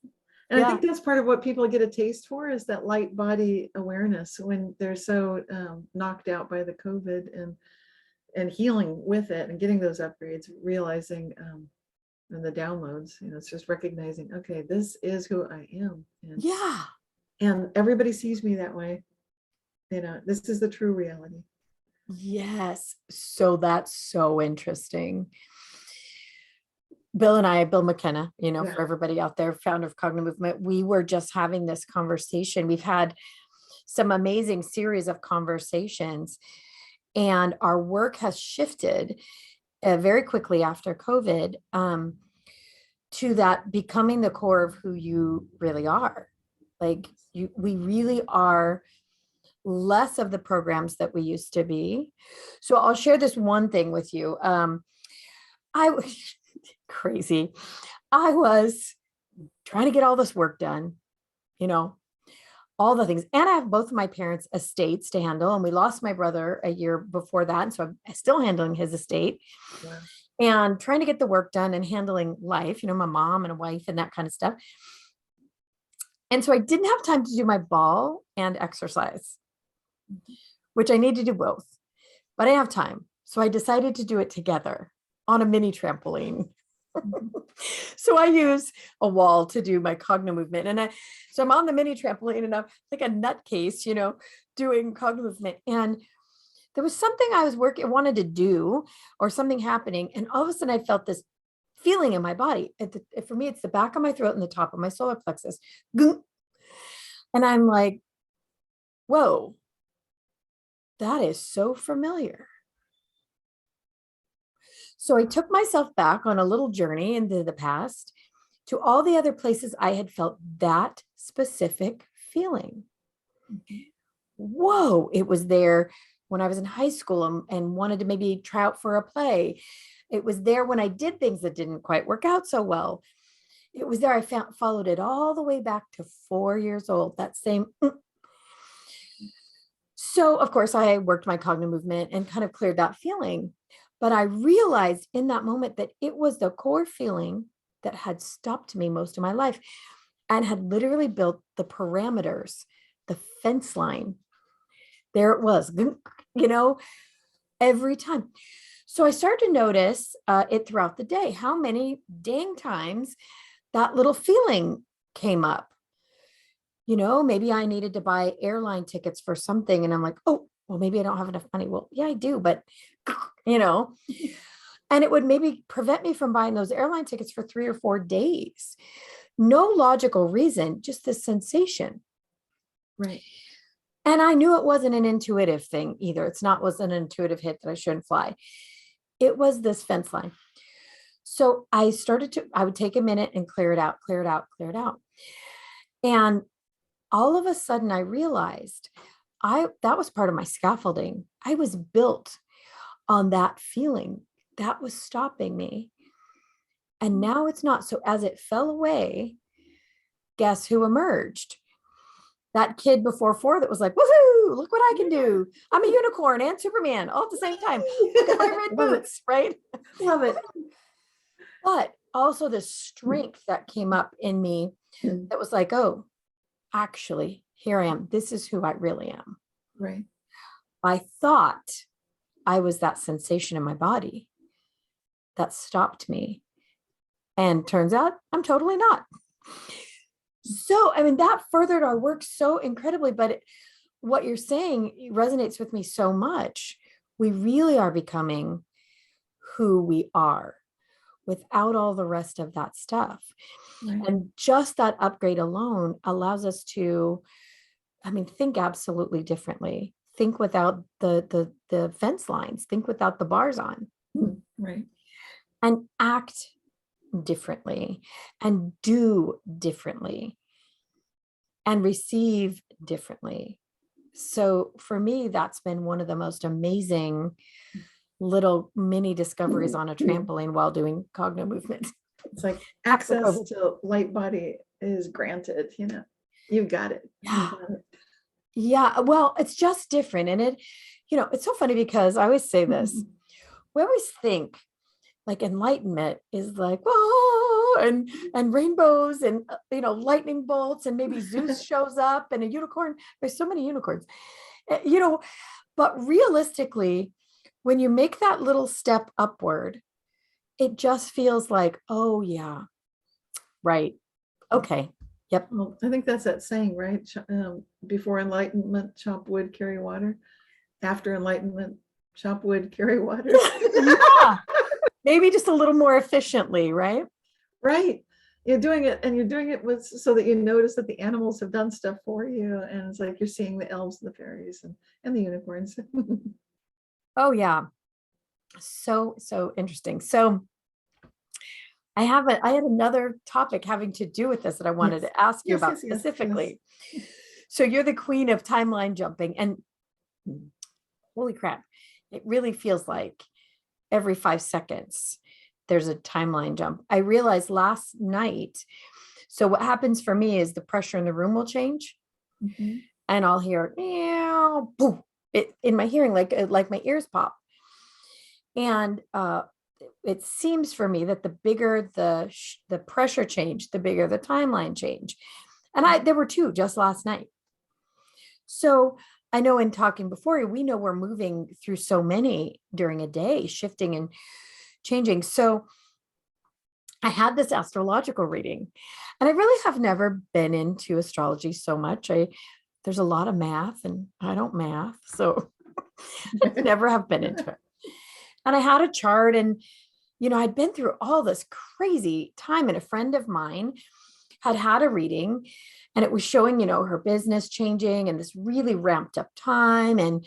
And I think that's part of what people get a taste for, is that light body awareness when they're so knocked out by the COVID, and healing with it and getting those upgrades, realizing and the downloads, it's just recognizing, okay, this is who I am. And everybody sees me that way. This is the true reality. Yes. So that's so interesting. Bill McKenna, for everybody out there, founder of Cognomovement, we were just having this conversation. We've had some amazing series of conversations, and our work has shifted very quickly after COVID to that becoming the core of who you really are. Like we really are less of the programs that we used to be. So I'll share this one thing with you. I was crazy. I was trying to get all this work done, all the things. And I have both of my parents' estates to handle. And we lost my brother a year before that. And so I'm still handling his estate and trying to get the work done and handling life, my mom and a wife and that kind of stuff. And so I didn't have time to do my ball and exercise, which I need to do both, but I didn't have time. So I decided to do it together on a mini trampoline. So I use a wall to do my Cognomovement. And so I'm on the mini trampoline and I'm like a nutcase, doing Cognomovement. And there was something I wanted to do, or something happening. And all of a sudden I felt this feeling in my body. For me, it's the back of my throat and the top of my solar plexus. And I'm like, whoa, that is so familiar. So I took myself back on a little journey into the past to all the other places I had felt that specific feeling. Whoa, it was there when I was in high school and wanted to maybe try out for a play. It was there when I did things that didn't quite work out so well. It was there. I followed it all the way back to 4 years old, that same. So of course I worked my Cognomovement and kind of cleared that feeling. But I realized in that moment that it was the core feeling that had stopped me most of my life and had literally built the parameters, the fence line. There it was, every time. So I started to notice it throughout the day, how many dang times that little feeling came up. Maybe I needed to buy airline tickets for something. And I'm like, oh, well, maybe I don't have enough money. Well, yeah, I do, but and it would maybe prevent me from buying those airline tickets for 3 or 4 days. No logical reason, just this sensation. Right. And I knew it wasn't an intuitive thing either. Wasn't an intuitive hit that I shouldn't fly. It was this fence line. So I would take a minute and clear it out. And all of a sudden I realized that was part of my scaffolding. I was built on that feeling that was stopping me. And now it's not. So as it fell away, guess who emerged? That kid before 4 that was like, woohoo, look what I can do. I'm a unicorn and Superman all at the same time. Look at my red boots, right? Love it. But also the strength that came up in me that was like, oh, actually, here I am. This is who I really am. Right. I thought I was that sensation in my body that stopped me. And turns out I'm totally not. So, that furthered our work so incredibly, but what you're saying resonates with me so much. We really are becoming who we are without all the rest of that stuff. Right. And just that upgrade alone allows us to, think absolutely differently. Think without the fence lines, think without the bars on. Right. And act differently and do differently and receive differently. So for me, that's been one of the most amazing little mini discoveries on a trampoline while doing Cognomovement. It's like access to light body is granted, you've got it. Yeah. Yeah. Well, it's just different. And it's so funny because I always say this, we always think like enlightenment is like, whoa, and rainbows and, lightning bolts, and maybe Zeus shows up and a unicorn. There's so many unicorns, but realistically, when you make that little step upward, it just feels like, oh yeah, right. Okay. Yep. Well, I think that's that saying, right? Before enlightenment, chop wood, carry water. After enlightenment, chop wood, carry water. Yeah. Maybe just a little more efficiently, right? Right. You're doing it with so that you notice that the animals have done stuff for you. And it's like you're seeing the elves and the fairies and the unicorns. Oh yeah. So interesting. So I had another topic having to do with this that I wanted to ask you about specifically. Yes. So you're the queen of timeline jumping, and holy crap, it really feels like every 5 seconds there's a timeline jump. I realized last night. So what happens for me is the pressure in the room will change, and I'll hear meow, boom, in my hearing, like my ears pop. And it seems for me that the bigger the pressure change, the bigger the timeline change. And there were 2 just last night. So I know in talking before, we know we're moving through so many during a day, shifting and changing. So I had this astrological reading, and I really have never been into astrology so much. There's a lot of math and I don't math, so I never have been into it. And I had a chart, and, I'd been through all this crazy time, and a friend of mine had a reading, and it was showing, her business changing and this really ramped up time. And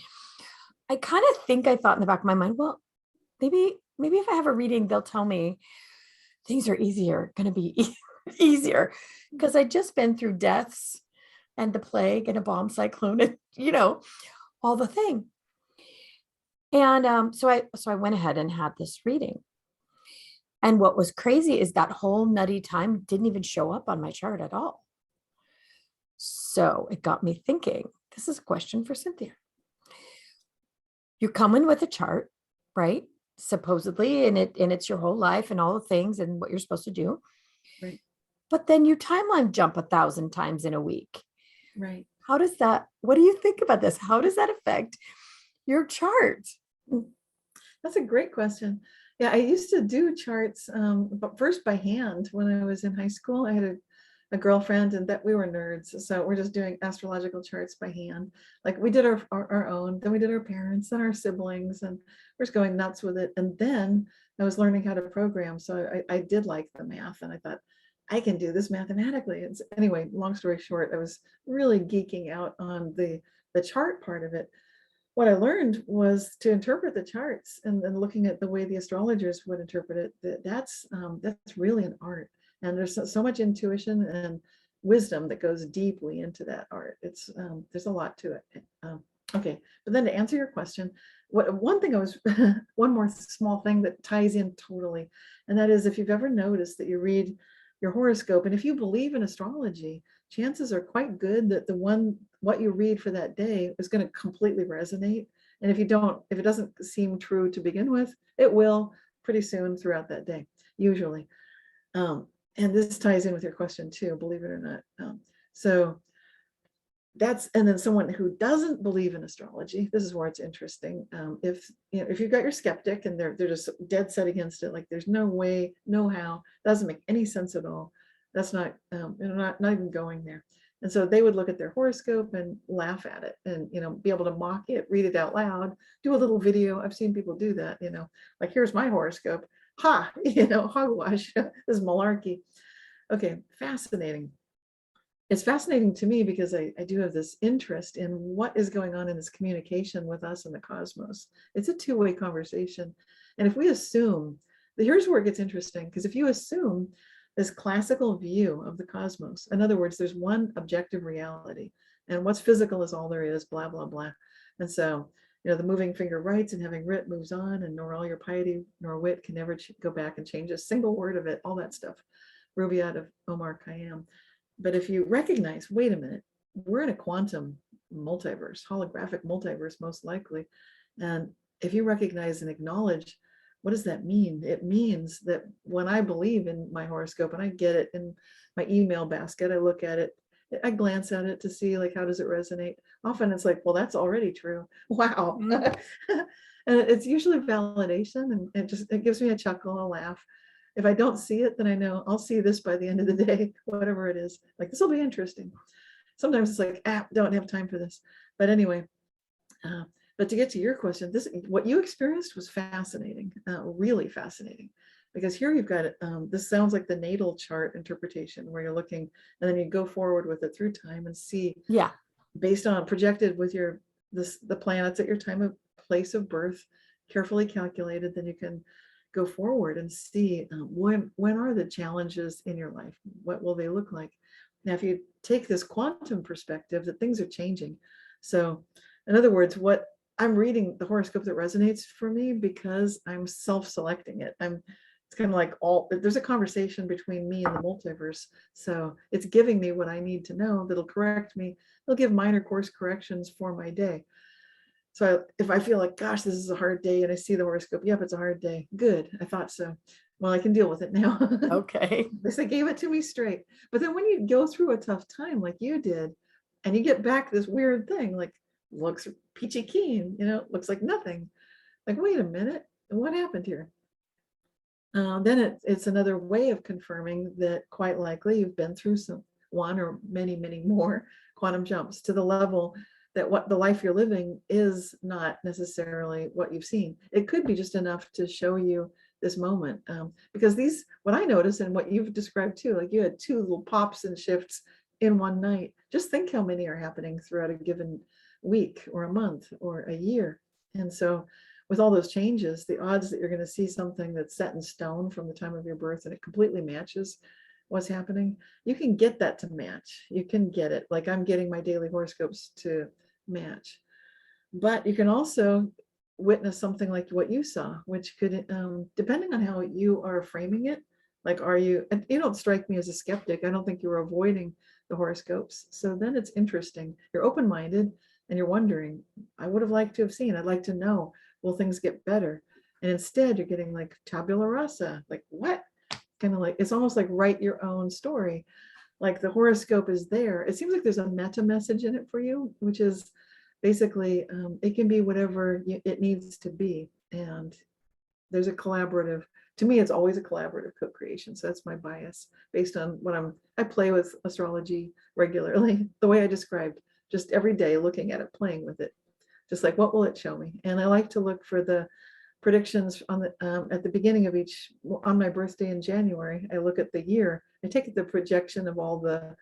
I kind of think I thought in the back of my mind, well, maybe if I have a reading, they'll tell me things are going to be easier, because I'd just been through deaths and the plague and a bomb cyclone and, all the thing. And so I went ahead and had this reading. And what was crazy is that whole nutty time didn't even show up on my chart at all. So it got me thinking, this is a question for Cynthia. You come in with a chart, right? Supposedly, and it's your whole life and all the things and what you're supposed to do. Right. But then you timeline jump 1,000 times in a week. Right. How does that, what do you think about this? How does that affect your chart? That's a great question. Yeah, I used to do charts, but first by hand when I was in high school. I had a girlfriend, and that we were nerds, so we're just doing astrological charts by hand. Like we did our own, then we did our parents and our siblings, and we're just going nuts with it. And then I was learning how to program, so I did like the math, and I thought I can do this mathematically. And anyway, long story short, I was really geeking out on the chart part of it. What I learned was to interpret the charts, and then looking at the way the astrologers would interpret it, that's really an art. And there's so much intuition and wisdom that goes deeply into that art. It's there's a lot to it. Okay, but then to answer your question, one thing I was one more small thing that ties in totally, and that is, if you've ever noticed that you read your horoscope, and if you believe in astrology, chances are quite good that what you read for that day is going to completely resonate. And if it doesn't seem true to begin with, it will pretty soon throughout that day, usually. And this ties in with your question too, believe it or not. So and then someone who doesn't believe in astrology, this is where it's interesting. If you've got your skeptic and they're just dead set against it, like there's no way, no how, doesn't make any sense at all. That's not even going there. And so they would look at their horoscope and laugh at it, and be able to mock it, read it out loud, do a little video. I've seen people do that, like, here's my horoscope. Ha, hogwash. This is malarkey. Okay, fascinating. It's fascinating to me because I do have this interest in what is going on in this communication with us and the cosmos. It's a two-way conversation. And if we assume, here's where it gets interesting, because if you assume this classical view of the cosmos, in other words, there's one objective reality, and what's physical is all there is, blah, blah, blah. And so, the moving finger writes, and having writ moves on, and nor all your piety nor wit can never go back and change a single word of it, all that stuff. Rubaiyat of Omar Khayyam. But if you recognize, wait a minute, we're in a quantum multiverse, holographic multiverse, most likely. And if you recognize and acknowledge, what does that mean? It means that when I believe in my horoscope and I get it in my email basket, I look at it, I glance at it to see, like, how does it resonate? Often it's like, well, that's already true. Wow. And it's usually validation, and it gives me a chuckle, a laugh. If I don't see it, then I know I'll see this by the end of the day, whatever it is. Like, this will be interesting. Sometimes it's like, don't have time for this. But anyway, but to get to your question, what you experienced was fascinating, really fascinating. Because here you've got this sounds like the natal chart interpretation, where you're looking, and then you go forward with it through time and see, based on projected with the planets at your time of place of birth, carefully calculated, then you can go forward and see when are the challenges in your life, what will they look like. Now, if you take this quantum perspective, that things are changing. So in other words, what I'm reading the horoscope that resonates for me, because I'm self-selecting it. It's kind of like there's a conversation between me and the multiverse. So it's giving me what I need to know that'll correct me. It'll give minor course corrections for my day. So if I feel like, gosh, this is a hard day, and I see the horoscope, yep, it's a hard day. Good, I thought so. Well, I can deal with it now. Okay. They gave it to me straight. But then when you go through a tough time like you did, and you get back this weird thing, like, looks peachy keen, looks like nothing. Like, wait a minute, what happened here? Then it's another way of confirming that quite likely you've been through one or many, many more quantum jumps to the level that what the life you're living is not necessarily what you've seen. It could be just enough to show you this moment. Because what I noticed, and what you've described too, like you had two little pops and shifts in one night. Just think how many are happening throughout a given week or a month or a year. And so with all those changes, the odds that you're going to see something that's set in stone from the time of your birth and it completely matches what's happening, you can get that to match. You can get it. Like, I'm getting my daily horoscopes to match. But you can also witness something like what you saw, which could, depending on how you are framing it, like, are you, and you don't strike me as a skeptic. I don't think you were avoiding the horoscopes. So then it's interesting. You're open-minded and you're wondering, I would have liked to have seen, I'd like to know, will things get better? And instead you're getting like tabula rasa, like what? Kind of like, it's almost like write your own story. Like the horoscope is there. It seems like there's a meta message in it for you, which is basically, it can be whatever it needs to be. And there's a collaborative, to me, it's always a collaborative co-creation. So that's my bias based on what I play with astrology regularly, the way I described, just every day looking at it, playing with it, just like, what will it show me? And I like to look for the predictions on the at the beginning of each, on my birthday in January. I look at the year. I take the projection of all the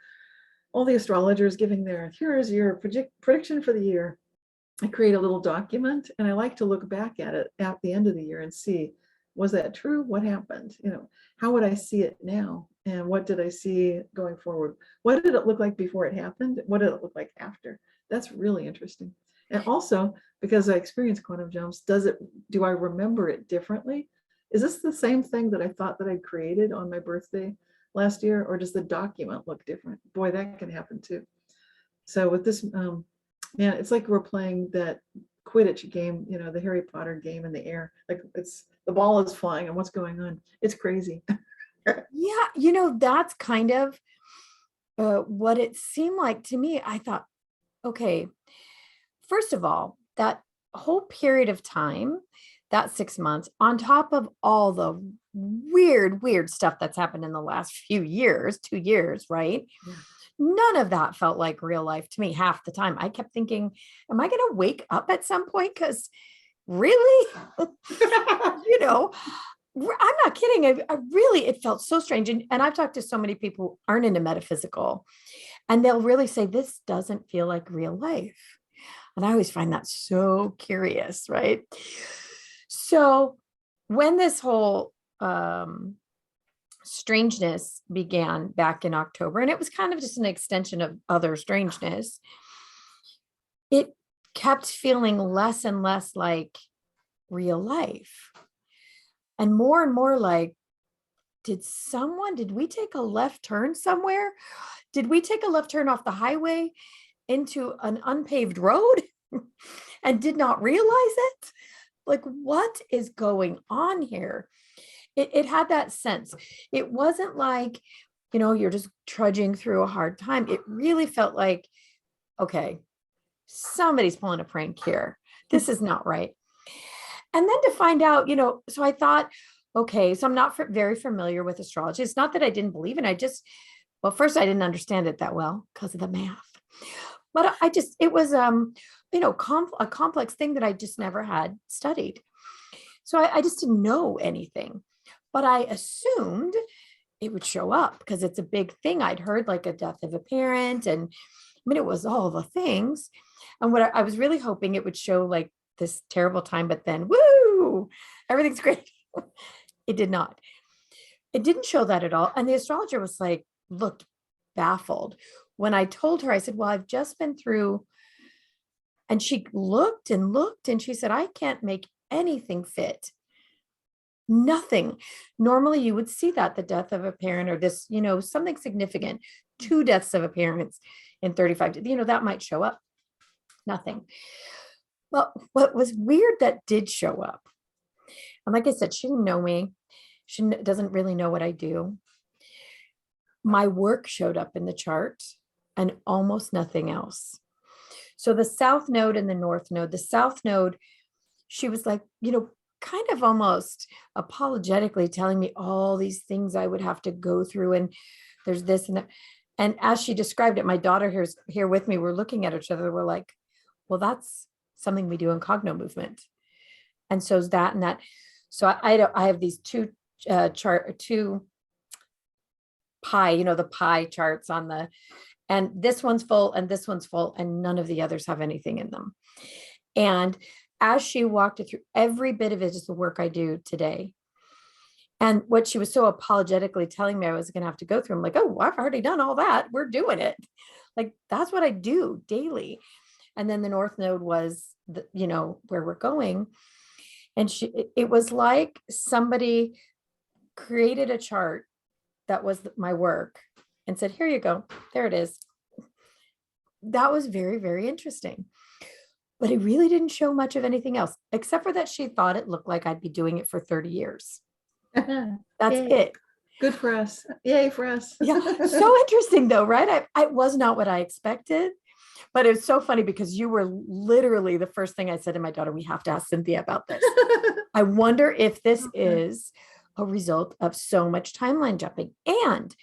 astrologers giving their, here's your prediction for the year. I create a little document and I like to look back at it at the end of the year and see, was that true? What happened? You know, how would I see it now? And what did I see going forward? What did it look like before it happened? What did it look like after? That's really interesting. And also, because I experienced quantum jumps, do I remember it differently? Is this the same thing that I thought that I'd created on my birthday last year, or does the document look different? Boy, that can happen too. So with this, man, it's like we're playing that Quidditch game, you know, the Harry Potter game in the air. Like it's, the ball is flying and what's going on? It's crazy. Yeah, you know, that's kind of what it seemed like to me. I thought, okay, first of all, that whole period of time, that 6 months, on top of all the weird stuff that's happened in the last few years, 2 years, right? Yeah. None of that felt like real life to me half the time. I kept thinking, am I going to wake up at some point? Because really, you know, I'm not kidding. I really, it felt so strange. And I've talked to so many people who aren't into metaphysical, and they'll really say, this doesn't feel like real life. And I always find that so curious, right? So when this whole strangeness began back in October, and it was kind of just an extension of other strangeness, it kept feeling less and less like real life and more like, did we take a left turn somewhere? Did we take a left turn off the highway into an unpaved road and did not realize it? Like, what is going on here? It had that sense. It wasn't like, you know, you're just trudging through a hard time. It really felt like, okay, somebody's pulling a prank here. This is not right. And then to find out, you know, so I thought, okay, so I'm not very familiar with astrology. It's not that I didn't believe in it. Well, first I didn't understand it that well because of the math. But it was, you know, a complex thing that I just never had studied. So I just didn't know anything, but I assumed it would show up because it's a big thing. I'd heard like a death of a parent, and I mean, it was all the things. And what I was really hoping it would show like this terrible time, but then, woo, everything's great. It did not. It didn't show that at all. And the astrologer was like, looked baffled. When I told her, I said, well, I've just been through, and she looked and looked and she said, I can't make anything fit. Nothing. Normally you would see that the death of a parent or this, you know, something significant, 2 deaths of a parent in 35, you know, that might show up. Nothing. Well, what was weird that did show up. And like I said, she didn't know me. She doesn't really know what I do. My work showed up in the chart and almost nothing else. So the South Node and the North Node, the South Node, she was like, you know, kind of almost apologetically telling me all these things I would have to go through. And there's this and that. And as she described it, my daughter here with me, we're looking at each other. We're like, well, that's something we do in Cognomovement. And so is that and that. So I have these two pie, you know, the pie charts on the, and this one's full and this one's full and none of the others have anything in them. And as she walked it through, every bit of it is the work I do today. And what she was so apologetically telling me I was going to have to go through, I'm like, oh, I've already done all that. We're doing it. Like, that's what I do daily. And then the North Node was where we're going. And it was like somebody created a chart that was my work and said, here you go. There it is. That was very, very interesting. But it really didn't show much of anything else, except for that she thought it looked like I'd be doing it for 30 years. That's Yay. it. Good for us. Yay for us. Yeah. So interesting though, right? I was not what I expected, but it was so funny because you were literally the first thing I said to my daughter, we have to ask Cynthia about this. I wonder if this is a result of so much timeline jumping. And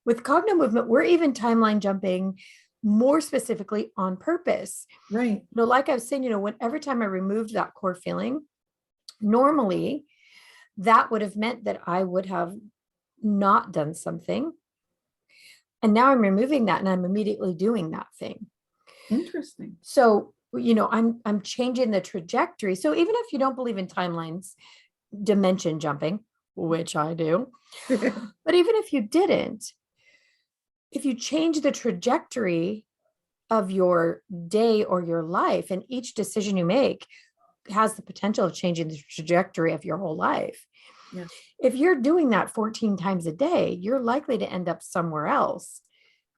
with Cognomovement, we're even timeline jumping more specifically on purpose. Right. Like I was saying, every time I removed that core feeling, normally that would have meant that I would have not done something. And now I'm removing that and I'm immediately doing that thing. Interesting. So, I'm changing the trajectory. So even if you don't believe in timelines, dimension jumping, which I do, but even if you didn't, if you change the trajectory of your day or your life, and each decision you make has the potential of changing the trajectory of your whole life. Yeah. If you're doing that 14 times a day, you're likely to end up somewhere else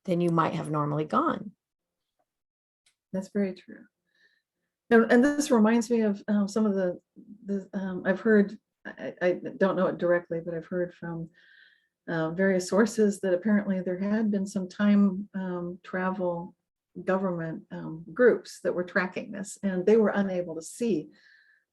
than you might have normally gone. That's very true. And this reminds me of some of the I've heard, I don't know it directly, but I've heard from various sources that apparently there had been some time travel government groups that were tracking this, and they were unable to see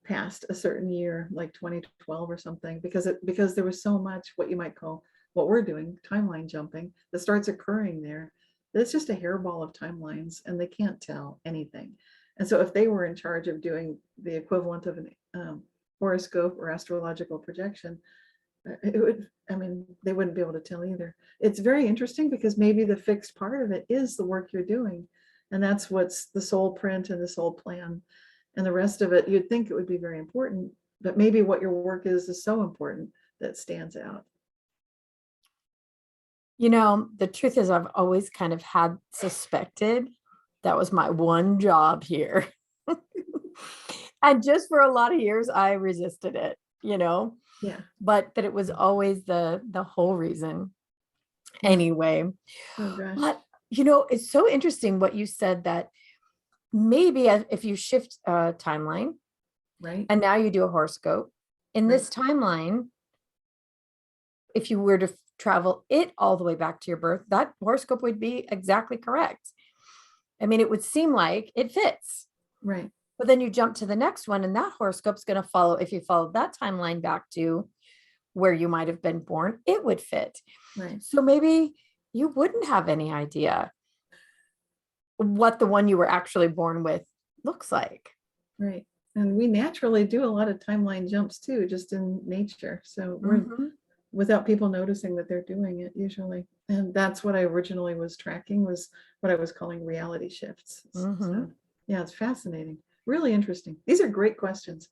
past a certain year, like 2012 or something, because there was so much what you might call, what we're doing, timeline jumping, that starts occurring there. It's just a hairball of timelines, and they can't tell anything. And so if they were in charge of doing the equivalent of an horoscope or astrological projection, they wouldn't be able to tell either. It's very interesting because maybe the fixed part of it is the work you're doing. And that's what's the soul print and the soul plan. And the rest of it, you'd think it would be very important, but maybe what your work is so important that stands out. The truth is I've always kind of had suspected that was my one job here. And just for a lot of years, I resisted it, Yeah. But that it was always the whole reason anyway. Oh gosh. But, it's so interesting what you said, that maybe if you shift a timeline, right, and now you do a horoscope in this timeline, if you were to travel it all the way back to your birth, that horoscope would be exactly correct. I mean, it would seem like it fits. Right. But then you jump to the next one, and that horoscope's going to follow. If you follow that timeline back to where you might have been born, it would fit. Right. So maybe you wouldn't have any idea what the one you were actually born with looks like. Right. And we naturally do a lot of timeline jumps too, just in nature. So we're without people noticing that they're doing it usually. And that's what I originally was tracking, was what I was calling reality shifts. So yeah, it's fascinating. Really interesting. These are great questions.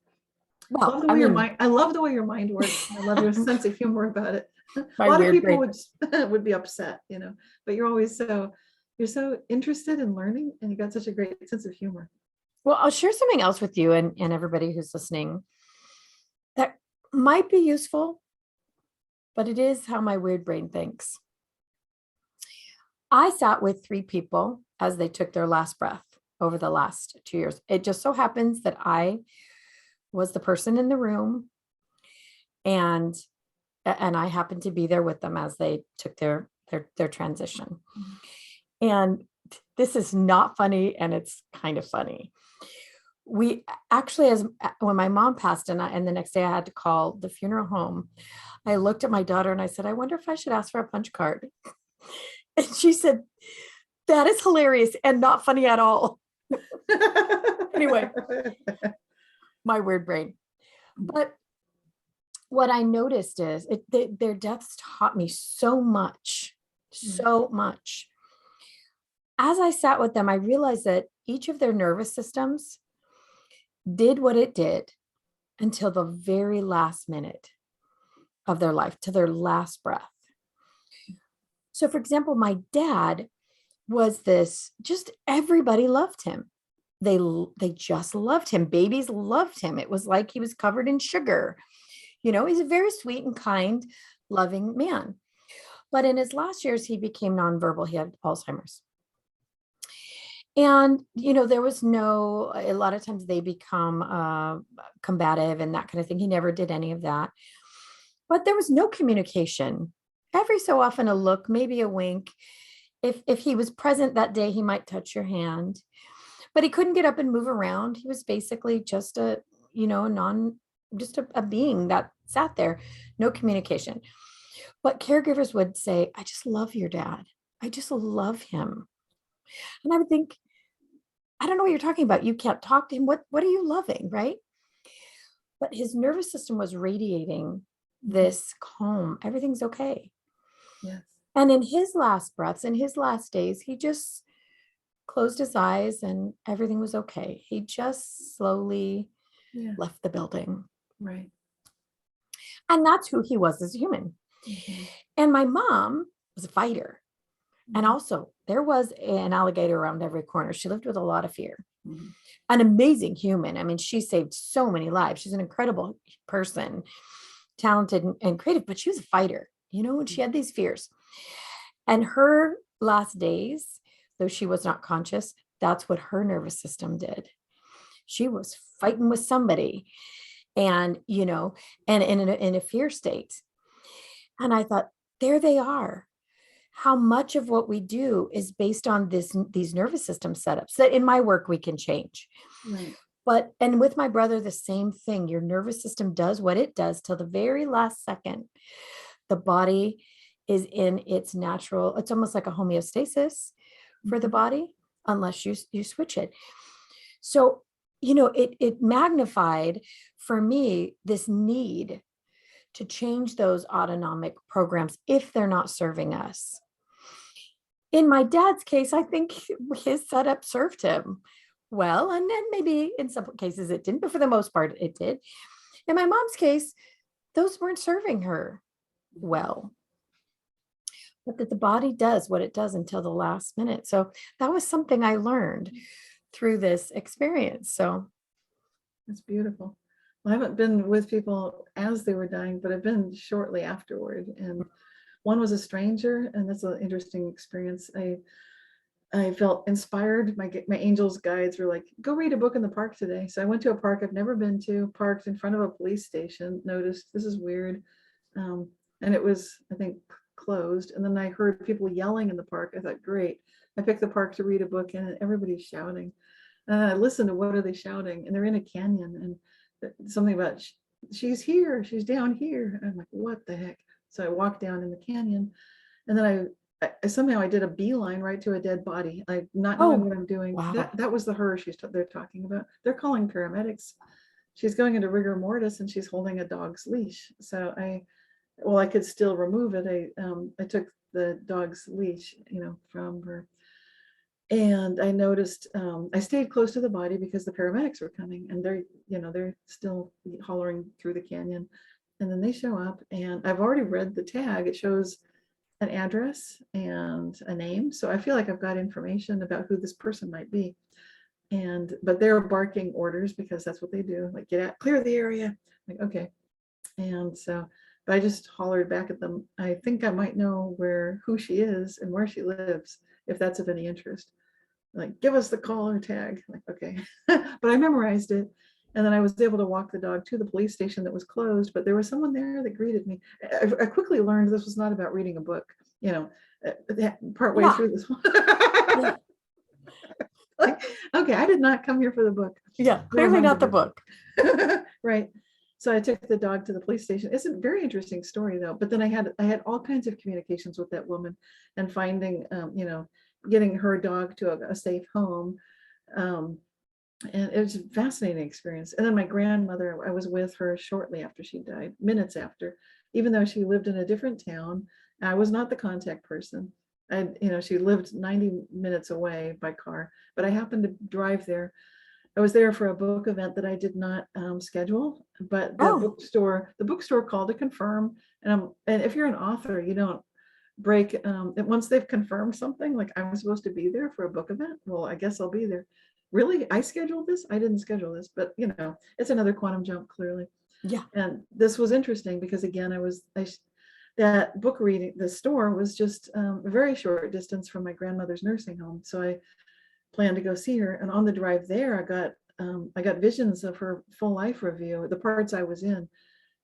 Well, I love the way your mind works. I love your sense of humor about it. A lot of people would be upset, but you're so interested in learning, and you got such a great sense of humor. Well, I'll share something else with you and everybody who's listening that might be useful, but it is how my weird brain thinks. I sat with 3 people as they took their last breath over the last 2 years. It just so happens that I was the person in the room, and I happened to be there with them as they took their transition. And this is not funny, and it's kind of funny. We actually, when my mom passed and the next day I had to call the funeral home, I looked at my daughter and I said, I wonder if I should ask for a punch card. And she said, that is hilarious and not funny at all. Anyway, my weird brain. But what I noticed is their deaths taught me so much. As I sat with them, I realized that each of their nervous systems did what it did until the very last minute of their life, to their last breath. So, for example, my dad was just everybody loved him. they just loved him. Babies loved him. It was like he was covered in sugar. He's a very sweet and kind, loving man. But in his last years, he became nonverbal. He had Alzheimer's. And, there was a lot of times they become combative and that kind of thing. He never did any of that. But there was no communication. Every so often a look, maybe a wink. If he was present that day, he might touch your hand. But he couldn't get up and move around. He was basically just a being that sat there, no communication. But caregivers would say, I just love your dad. I just love him. And I would think, I don't know what you're talking about. You can't talk to him. What are you loving, right? But his nervous system was radiating this calm. Everything's okay. Yes. And in his last breaths, in his last days, he just closed his eyes and everything was okay. He just slowly left the building. Right. And that's who he was as a human. Mm-hmm. And my mom was a fighter. Mm-hmm. And also there was an alligator around every corner. She lived with a lot of fear. Mm-hmm. An amazing human. I mean, she saved so many lives. She's an incredible person, talented and creative, but she was a fighter, and she had these fears. And her last days, though she was not conscious, that's what her nervous system did. She was fighting with somebody and, and in a fear state. And I thought, there they are. How much of what we do is based on these nervous system setups that in my work we can change. Right. And with my brother, the same thing. Your nervous system does what it does till the very last second. The body is in its natural, it's almost like a homeostasis for the body, unless you switch it. So, it magnified for me this need to change those autonomic programs if they're not serving us. In my dad's case, I think his setup served him well, and then maybe in some cases it didn't, but for the most part it did. In my mom's case, those weren't serving her well. But that the body does what it does until the last minute. So that was something I learned through this experience. So that's beautiful. Well, I haven't been with people as they were dying, but I've been shortly afterward. And one was a stranger, and that's an interesting experience. I felt inspired. My angels guides were like, go read a book in the park today. So I went to a park I've never been to, parked in front of a police station, noticed this is weird. And it was, I think, closed. And then I heard people yelling in the park. I thought, great. I picked the park to read a book and everybody's shouting. I listened to what are they shouting? And they're in a canyon and something about she's here, she's down here. And I'm like, what the heck? So I walked down in the canyon and then I somehow I did a beeline right to a dead body. I not knowing what I'm doing. Wow. That was the her they're talking about. They're calling paramedics. She's going into rigor mortis and she's holding a dog's leash. So I could still remove it. I took the dog's leash, from her. And I noticed, I stayed close to the body because the paramedics were coming and they're still hollering through the canyon. And then they show up and I've already read the tag. It shows an address and a name. So I feel like I've got information about who this person might be. But they're barking orders because that's what they do. Like, get out, clear the area. Like, okay. And so, but I just hollered back at them. I think I might know who she is and where she lives, if that's of any interest. Like, give us the caller tag. Like, okay. But I memorized it. And then I was able to walk the dog to the police station that was closed, but there was someone there that greeted me. I quickly learned this was not about reading a book, partway through this one. Yeah. Like, okay, I did not come here for the book. Yeah, clearly not the book. Right. So I took the dog to the police station. It's a very interesting story though. But then I had all kinds of communications with that woman and finding, getting her dog to a safe home. And it was a fascinating experience. And then my grandmother, I was with her shortly after she died, minutes after, even though she lived in a different town. I was not the contact person. She lived 90 minutes away by car, but I happened to drive there. I was there for a book event that I did not schedule, but the bookstore called to confirm. And if you're an author, you don't break once they've confirmed something. Like, I'm supposed to be there for a book event. Well, I guess I'll be there. really, I scheduled this? I didn't schedule this, but it's another quantum jump, clearly. Yeah. And this was interesting because again, that book reading, the store was just a very short distance from my grandmother's nursing home. So I planned to go see her. And on the drive there, I got visions of her full life review, the parts I was in.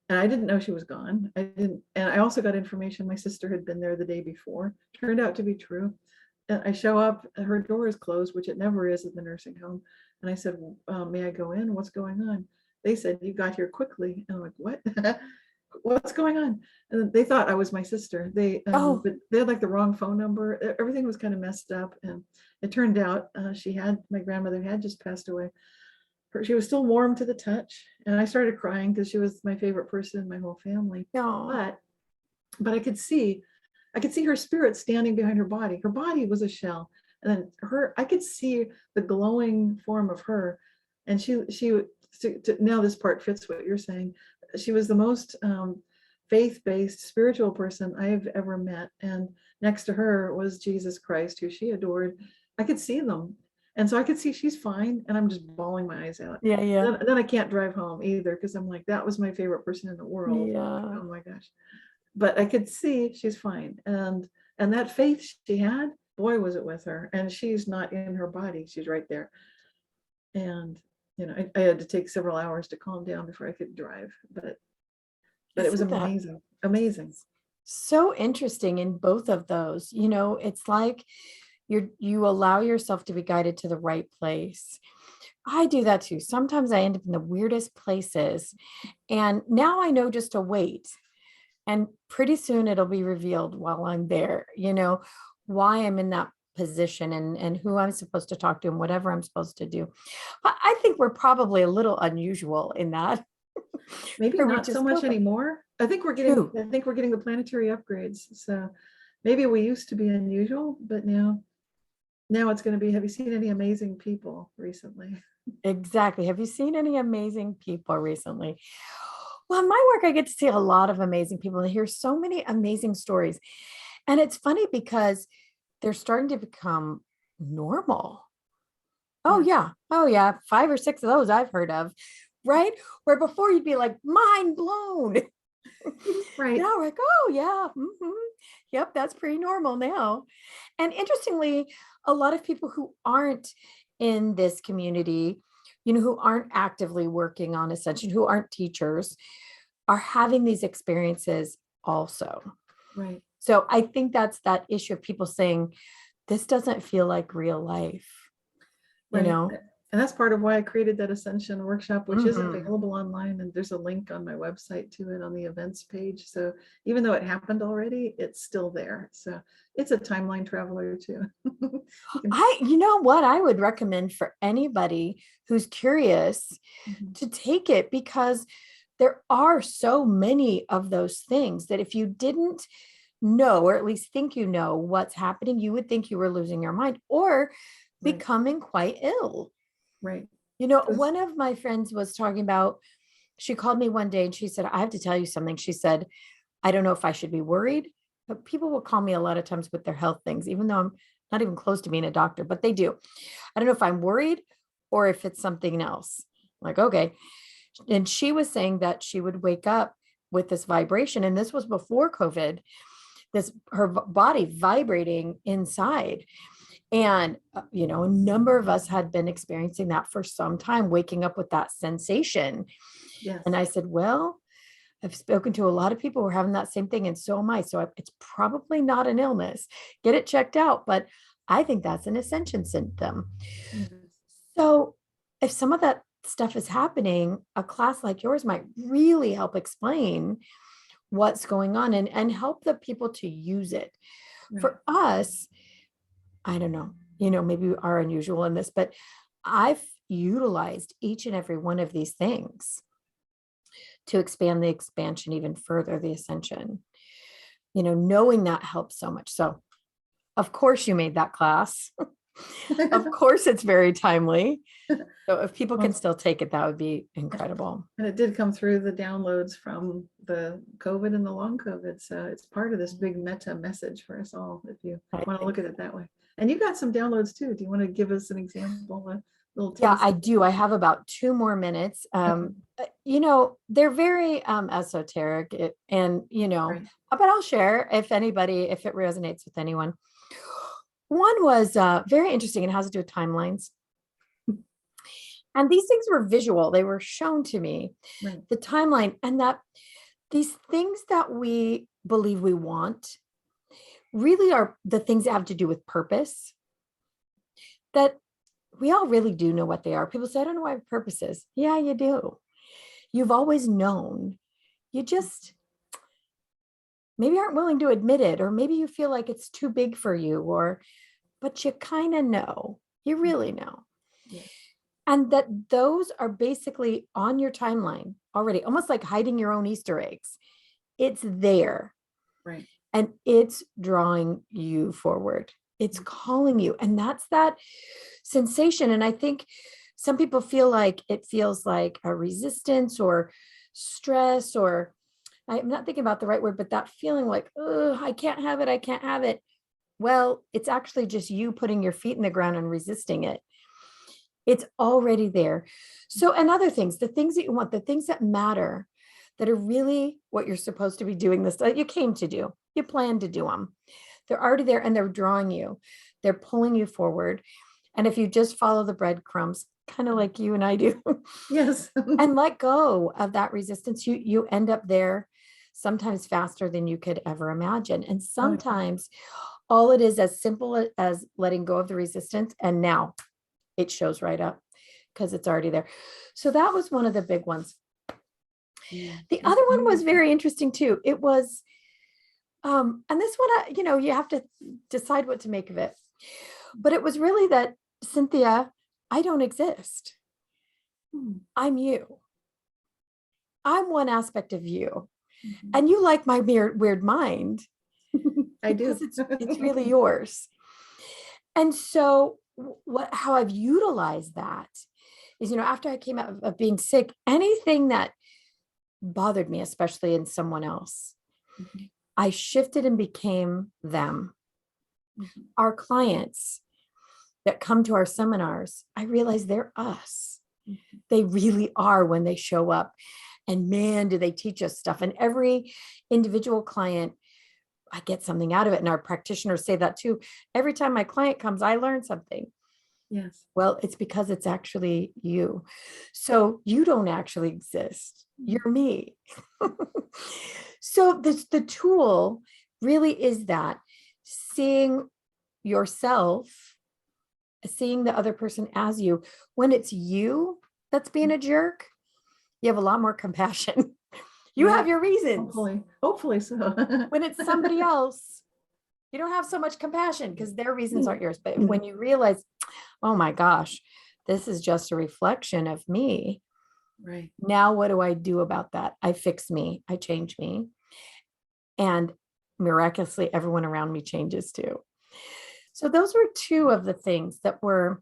And I didn't know she was gone. And I also got information my sister had been there the day before. Turned out to be true. And I show up, her door is closed, which it never is at the nursing home. And I said, may I go in? What's going on? They said, you got here quickly. And I'm like, what? What's going on? And they thought I was my sister. Oh, But they had like the wrong phone number. Everything was kind of messed up. And it turned out my grandmother had just passed away. She was still warm to the touch. And I started crying because she was my favorite person in my whole family. no. But I could see her spirit standing behind her body. Her body was a shell. And then I could see the glowing form of her. And now this part fits what you're saying. She was the most faith-based spiritual person I've ever met. And next to her was Jesus Christ, who she adored. I could see them. And so I could see she's fine. And I'm just bawling my eyes out. Yeah, yeah. Then I can't drive home either because I'm like, that was my favorite person in the world. Yeah. Oh my gosh. But I could see she's fine. And that faith she had, boy, was it with her. And she's not in her body. She's right there. And I had to take several hours to calm down before I could drive, but it was amazing. So interesting in both of those. It's like you allow yourself to be guided to the right place. I do that too. Sometimes I end up in the weirdest places, and now I know just to wait. And pretty soon it'll be revealed while I'm there, why I'm in that position and who I'm supposed to talk to and whatever I'm supposed to do. I think we're probably a little unusual in that. Maybe not so much anymore. I think we're getting the planetary upgrades. So maybe we used to be unusual, but now it's going to be, have you seen any amazing people recently? Exactly. Have you seen any amazing people recently? Well, in my work, I get to see a lot of amazing people and hear so many amazing stories. And it's funny because they're starting to become normal. Oh, yeah. Oh, yeah. 5 or 6 of those I've heard of, right? Where before you'd be like, mind blown. Right. Now we're like, oh, yeah. Yep, that's pretty normal now. And interestingly, a lot of people who aren't in this community, who aren't actively working on Ascension, who aren't teachers, are having these experiences also. Right. So I think that's that issue of people saying, this doesn't feel like real life, right. And that's part of why I created that Ascension Workshop, which is available online. And there's a link on my website to it on the events page. So even though it happened already, it's still there. So it's a timeline traveler too. You know what I would recommend for anybody who's curious to take it, because there are so many of those things that if you didn't know, or at least think what's happening, you would think you were losing your mind or becoming quite ill. Right. One of my friends was talking about, she called me one day and she said, I have to tell you something. She said, I don't know if I should be worried, but people will call me a lot of times with their health things, even though I'm not even close to being a doctor, but they do. I don't know if I'm worried or if it's something else. I'm like, okay. And she was saying that she would wake up with this vibration. And this was before COVID, her body vibrating inside. And, a number of us had been experiencing that for some time, waking up with that sensation. Yes. And I said, well, I've spoken to a lot of people who are having that same thing. And so am I. So it's probably not an illness. Get it checked out. But I think that's an ascension symptom. So if some of that stuff is happening, a class like yours might really help explain what's going on and help the people to use it. For us, I don't know, maybe we are unusual in this, but I've utilized each and every one of these things to expand the expansion even further, the ascension, knowing that helps so much. So of course you made that class. Of course it's very timely. So if people can still take it, that would be incredible. And it did come through the downloads from the COVID and the long COVID. So it's part of this big meta message for us all, if you want to look at it that way. And you got some downloads too. Do you want to give us an example of little Yeah, taste? I do. I have about 2 more minutes. Okay. They're very esoteric and, Right. but I'll share if it resonates with anyone. One was very interesting and has to do with timelines. And these things were visual. They were shown to me, Right. the timeline, and that these things that we believe we want really are the things that have to do with purpose, that we all really do know what they are. People say, I don't know what purpose is. Yeah, you do. You've always known. You just maybe aren't willing to admit it, or maybe you feel like it's too big for you, but you kind of know. You really know. Yeah. And that those are basically on your timeline already, almost like hiding your own Easter eggs. It's there. Right. And it's drawing you forward. It's calling you. And that's that sensation. And I think some people feel like it feels like a resistance or stress, or I'm not thinking about the right word, but that feeling like, oh, I can't have it. I can't have it. Well, it's actually just you putting your feet in the ground and resisting it. It's already there. So, and other things, the things that you want, the things that matter, that are really what you're supposed to be doing, this you came to do, you plan to do them. They're already there and they're drawing you. They're pulling you forward. And if you just follow the breadcrumbs, kind of like you and I do, Yes. and let go of that resistance, you end up there sometimes faster than you could ever imagine. And sometimes all it is as simple as letting go of the resistance, and now it shows right up because it's already there. So that was one of the big ones. The other one was very interesting too. It was, and this one, you have to decide what to make of it. But it was really that, Cynthia, I don't exist. I'm you. I'm one aspect of you. And you like my weird mind. I do. Because it's really yours. And so how I've utilized that is, after I came out of being sick, anything that bothered me, especially in someone else, I shifted and became them. Our clients that come to our seminars, I realize they're us. They really are when they show up. And man, do they teach us stuff. And every individual client, I get something out of it. And our practitioners say that too. Every time my client comes, I learn something. Yes. Well, it's because it's actually you. So you don't actually exist. You're me. So the tool really is that, seeing yourself, seeing the other person as you. When it's you that's being a jerk, you have a lot more compassion. You have your reasons. Hopefully so. When it's somebody else, you don't have so much compassion because their reasons aren't yours. But when you realize, oh my gosh, this is just a reflection of me. Right. Now, what do I do about that? I fix me, I change me. And miraculously, everyone around me changes too. So those were two of the things that were,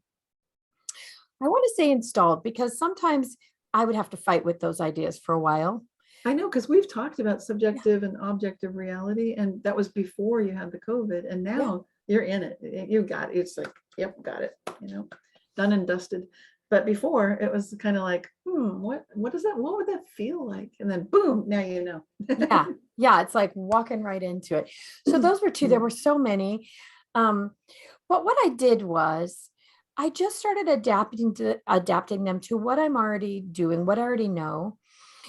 I want to say, installed, because sometimes I would have to fight with those ideas for a while. I know, because we've talked about subjective and objective reality, and that was before you had the COVID, and now you're in it. You got it. It's like, yep, got it, done and dusted. But before it was kind of like, what does that, what would that feel like? And then boom, now you know. Yeah, it's like walking right into it. So those were two. There were so many. But what I did was I just started adapting them to what I'm already doing, what I already know.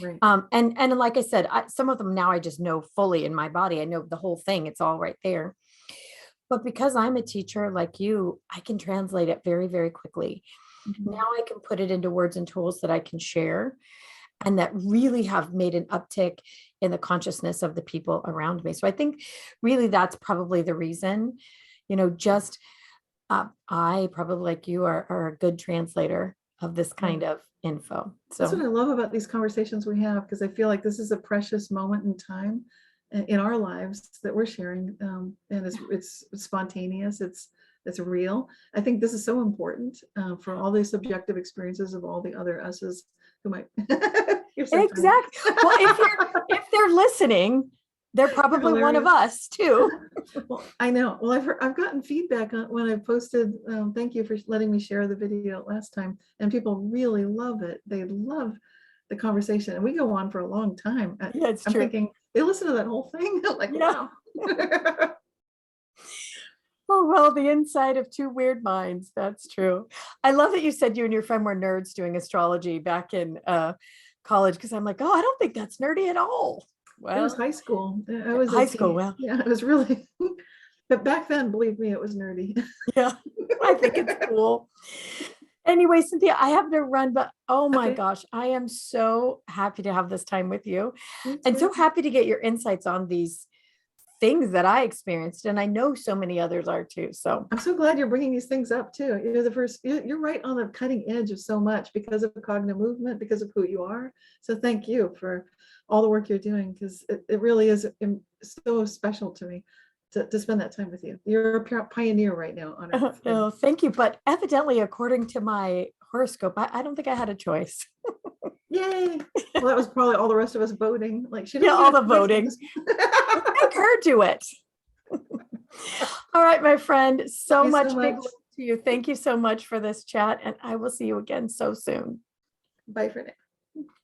Right. And like I said, some of them now I just know fully in my body. I know the whole thing. It's all right there. But because I'm a teacher like you, I can translate it very, very quickly. Now I can put it into words and tools that I can share, and that really have made an uptick in the consciousness of the people around me. So I think really that's probably the reason, just I probably, like you, are a good translator of this kind of info. So that's what I love about these conversations we have, because I feel like this is a precious moment in time in our lives that we're sharing, and it's spontaneous, it's real. I think this is so important for all the subjective experiences of all the other us's who might. Exactly. Well, if they're listening, They're probably one of hilarious. us too. Well, I know. Well, I've gotten feedback on when I posted. Thank you for letting me share the video last time, and people really love it. They love the conversation, and we go on for a long time. Yeah, it's I'm true. thinking they listen to that whole thing. Like, Yeah. wow. Oh, well, the inside of two weird minds. That's true. I love that you said you and your friend were nerds doing astrology back in college, because I'm like, oh, I don't think that's nerdy at all. It was Well, high school. I was a high school. teen. Well, Yeah, it was really. But back then, believe me, it was nerdy. yeah, I think it's cool. Anyway, Cynthia, I have to run, but oh my Okay, gosh, I am so happy to have this time with you me and too. so happy to get your insights on these things that I experienced. And I know so many others are too. So, I'm so glad you're bringing these things up too. You're the first. You're right on the cutting edge of so much because of the Cogno movement, because of who you are. So thank you for all the work you're doing, because it really is so special to me to spend that time with you. You're a pioneer right now on Earth. oh, thank you. But evidently, according to my horoscope, I don't think I had a choice. Yay! Well, that was probably all the rest of us voting. Like she Yeah, doesn't all get the a choice in voting. this. Make her do it. All right, my friend. So Love you much so big much. love to you. Thank you so much for this chat. And I will see you again so soon. Bye for now.